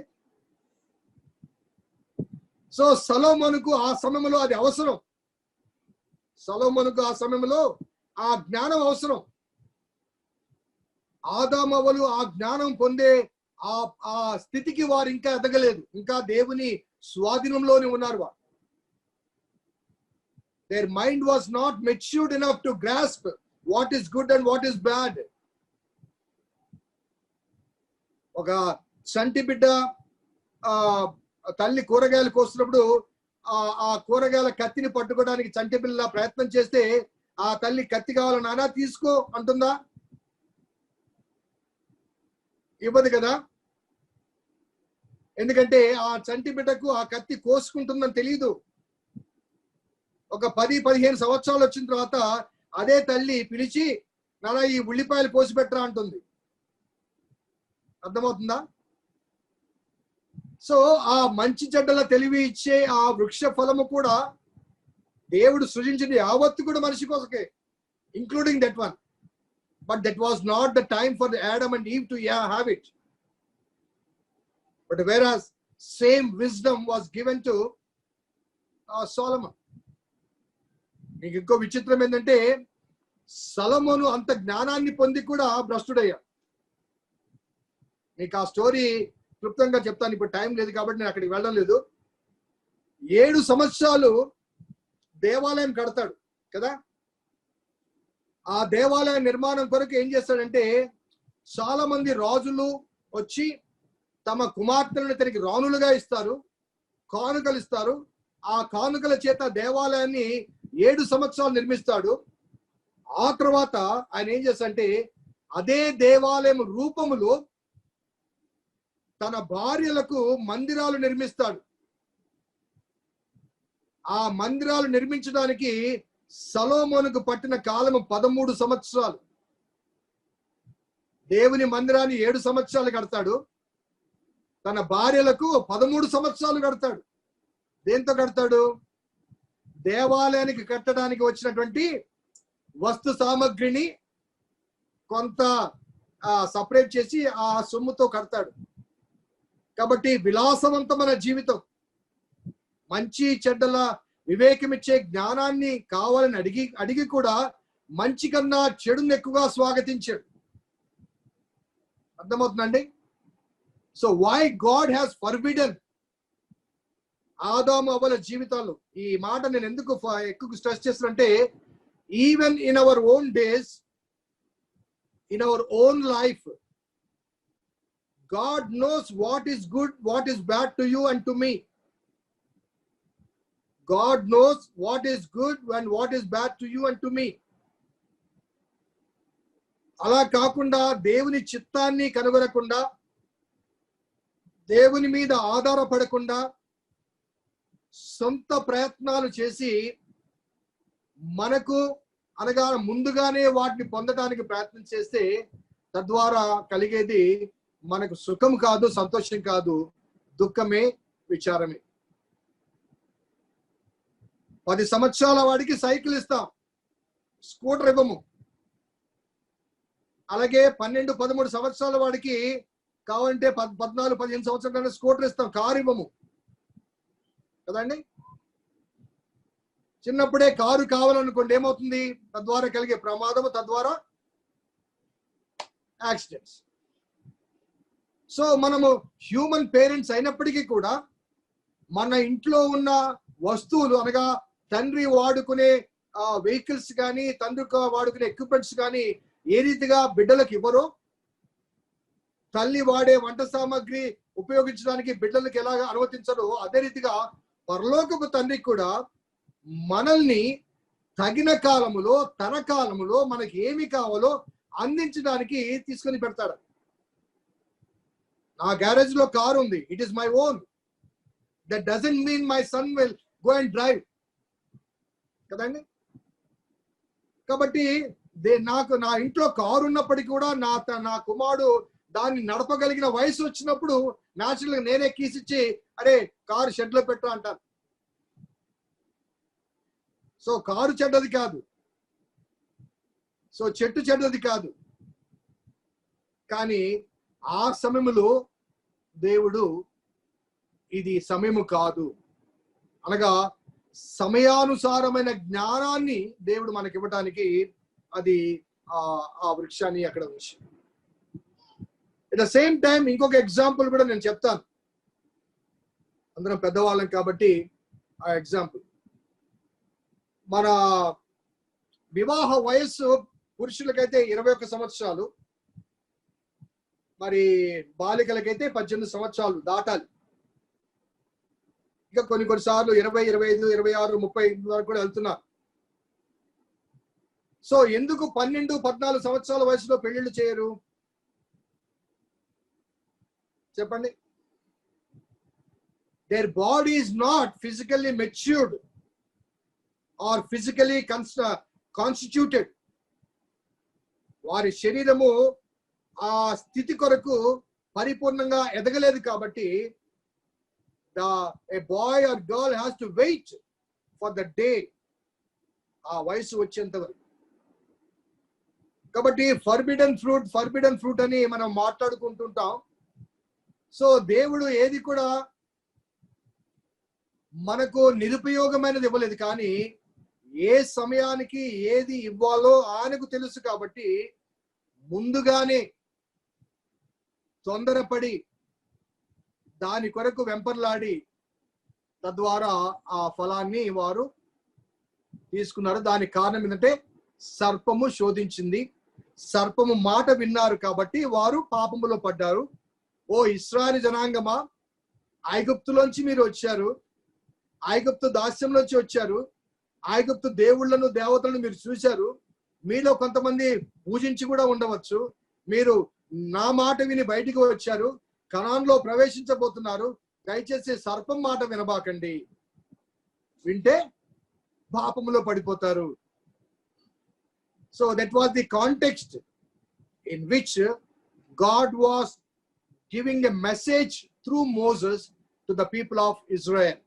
సో సొలొమోనుకు ఆ సమయంలో అది అవసరం. సొలొమోనుకు ఆ సమయంలో ఆ జ్ఞానం అవసరం. ఆదాము అవ్వలు ఆ జ్ఞానం పొందే ఆ స్థితికి వారు ఇంకా ఎదగలేదు, ఇంకా దేవుని స్వాధీనంలోనే ఉన్నారు. వారు their mind was not matured enough to grasp what is good and what is bad. ఒక చంటి బిడ్డ తల్లి కూరగాయలు కోస్తున్నప్పుడు ఆ కూరగాయల కత్తిని పట్టుకోవడానికి చంటి బిడ్డ ప్రయత్నం చేస్తే ఆ తల్లి కత్తి కావాలి నానా తీసుకో అంటుందా? ఇవ్వదు కదా. ఎందుకంటే ఆ చంటి బిడ్డకు ఆ కత్తి కోసుకుంటుందని తెలియదు. ఒక 10-15 సంవత్సరాలు వచ్చిన తర్వాత అదే తల్లి పిలిచి నానా ఈ ఉల్లిపాయలు కోసి పెట్టరా అంటుంది. అర్థమవుతుందా? సో ఆ మంచి చెడ్డల తెలివి ఇచ్చే ఆ వృక్ష ఫలము కూడా దేవుడు సృజించింది యావత్తు కూడా మనిషి కోసకే, including that one. But that was not the time for Adam and Eve to have it. But whereas same wisdom was given to Solomon. మీకు ఇంకో విచిత్రం ఏంటంటే సొలొమోను అంత జ్ఞానాన్ని పొంది కూడా భ్రష్టుడయ్యాడు. మీకు ఆ స్టోరీ క్లుప్తంగా చెప్తాను, ఇప్పుడు టైం లేదు కాబట్టి నేను అక్కడికి వెళ్ళడం లేదు. 7 సంవత్సరాలు దేవాలయం కడతాడు కదా. ఆ దేవాలయ నిర్మాణం కొరకు ఏం చేస్తాడంటే చాలా మంది రాజులు వచ్చి తమ కుమార్తెలను తనకి రాణులుగా ఇస్తారు, కానుకలు ఇస్తారు. ఆ కానుకల చేత దేవాలయాన్ని 7 సంవత్సరాలు నిర్మిస్తాడు. ఆ తర్వాత ఆయన ఏం చేస్తాడంటే అదే దేవాలయం రూపములో తన భార్యలకు మందిరాలు నిర్మిస్తాడు. ఆ మందిరాలు నిర్మించడానికి సొలొమోనుకు పట్టిన కాలము 13 సంవత్సరాలు. దేవుని మందిరాన్ని 7 సంవత్సరాలు కడతాడు. తన భార్యలకు 13 సంవత్సరాలు కడతాడు. దేంతో కడతాడు? దేవాలయానికి కట్టడానికి వచ్చినటువంటి వస్తు సామగ్రిని కొంత సపరేట్ చేసి ఆ సొమ్ముతో కడతాడు. కాబట్టి విలాసవంతమైన జీవితం, మంచి చెడ్డల వివేకమిచ్చే జ్ఞానాన్ని కావాలని అడిగి కూడా మంచి కన్నా చెడుని ఎక్కువగా స్వాగతించాడు. అర్థమవుతుందండి? So why God has forbidden ఆదాము అవ్వల జీవితాల్లో. ఈ మాట నేను ఎందుకు ఎక్కువ స్ట్రెస్ చేస్తానంటే, even in our own days, in our own life, God knows what is good, what is bad to you and to me. God knows what is good and what is bad to you and to me. అలా కాకుండా దేవుని చిత్తాన్ని కనుగొనకుండా, దేవుని మీద ఆధారపడకుండా సొంత ప్రయత్నాలు చేసి మనకు అనగా ముందుగానే వాటిని పొందడానికి ప్రయత్నం చేస్తే తద్వారా కలిగేది మనకు సుఖం కాదు, సంతోషం కాదు, దుఃఖమే, విచారమే. 10 సంవత్సరాల వాడికి సైకిల్ ఇస్తాం, స్కూటర్ ఇవ్వము. అలాగే 12, 13 సంవత్సరాల వాడికి కావాలంటే 14, 15 సంవత్సరాల స్కూటర్ ఇస్తాం, కారు ఇవ్వము కదండి. చిన్నప్పుడే కారు కావాలనుకోండి, ఏమవుతుంది? తద్వారా కలిగే ప్రమాదము, తద్వారా యాక్సిడెంట్స్. సో మనము హ్యూమన్ పేరెంట్స్ అయినప్పటికీ కూడా మన ఇంట్లో ఉన్న వస్తువులు అనగా తండ్రి వాడుకునే వెహికల్స్ కానీ, తండ్రి వాడుకునే ఎక్విప్మెంట్స్ కానీ ఏ రీతిగా బిడ్డలకు ఇవ్వరో, తల్లి వాడే వంట సామాగ్రి ఉపయోగించడానికి బిడ్డలకు ఎలాగ అనుమతించరో, అదే రీతిగా పరలోకపు తండ్రికి కూడా మనల్ని తగిన కాలములో, తన కాలములో మనకి ఏమి కావాలో అందించడానికి తీసుకొని పెడతాడు. నా గ్యారేజ్ లో కారు ఉంది, it is my own. That doesn't mean my son will go and drive కదండి. కాబట్టి నా ఇంట్లో కారు ఉన్నప్పటికీ కూడా నా కుమారుడు దాన్ని నడపగలిగిన వయసు వచ్చినప్పుడు న్యాచురల్ గా నేనే కీసిచ్చి, అరే కారు షెడ్ లో పెట్టు అంటాను. సో కారు చెడ్డది కాదు, సో చెట్టు చెడ్డది కాదు. కానీ ఆ సమయంలో దేవుడు ఇది సమయము కాదు అనగా సమయానుసారమైన జ్ఞానాన్ని దేవుడు మనకి ఇవ్వటానికి అది ఆ వృక్షాన్ని అక్కడ ఉంచి. ఎట్ ద సేమ్ టైం ఇంకొక ఎగ్జాంపుల్ కూడా నేను చెప్తాను. అందరం పెద్దవాళ్ళం కాబట్టి ఆ ఎగ్జాంపుల్, మన వివాహ వయస్సు పురుషులకైతే 21 సంవత్సరాలు, మరి బాలికలకైతే 18 సంవత్సరాలు దాటాలి. ఇక కొన్నిసార్లు 20, 25, 26, 30 వరకు కూడా వెళ్తున్నారు. సో ఎందుకు 12, 14 సంవత్సరాల వయసులో పెళ్లిళ్ళు చేయరు చెప్పండి? Their body is not physically matured or physically constituted. వారి శరీరము ఆ స్థితి కొరకు పరిపూర్ణంగా ఎదగలేదు కాబట్టి a boy or girl has to wait for the day ఆ వయసు వచ్చేంత వరకు. కాబట్టి ఫర్బిడెన్ ఫ్రూట్ అని మనం మాట్లాడుకుంటుంటాం. సో దేవుడు ఏది కూడా మనకు నిరుపయోగమైనది ఇవ్వలేదు, కానీ ఏ సమయానికి ఏది ఇవ్వాలో ఆయనకు తెలుసు. కాబట్టి ముందుగానే తొందరపడి దాని కొరకు వెంపర్లాడి తద్వారా ఆ ఫలాన్ని వారు తీసుకున్నారు. దానికి కారణం ఏంటంటే సర్పము శోధించింది, సర్పము మాట విన్నారు కాబట్టి వారు పాపములో పడ్డారు. ఓ ఇశ్రాయేలు జనాంగమా, ఐగుప్తులోంచి మీరు వచ్చారు, ఐగుప్తు దాస్యంలోంచి వచ్చారు, ఐగుప్తు దేవుళ్ళను దేవతలను మీరు చూశారు. మీలో కొంతమంది పూజించి కూడా ఉండవచ్చు. మీరు నా మాట విని బయటికి వచ్చారు, కనాన్లో ప్రవేశించబోతున్నారు. దయచేసి సర్పం మాట వినబాకండి, వింటే పాపములో పడిపోతారు. So that was the context in which God was giving a message through Moses to the people of Israel.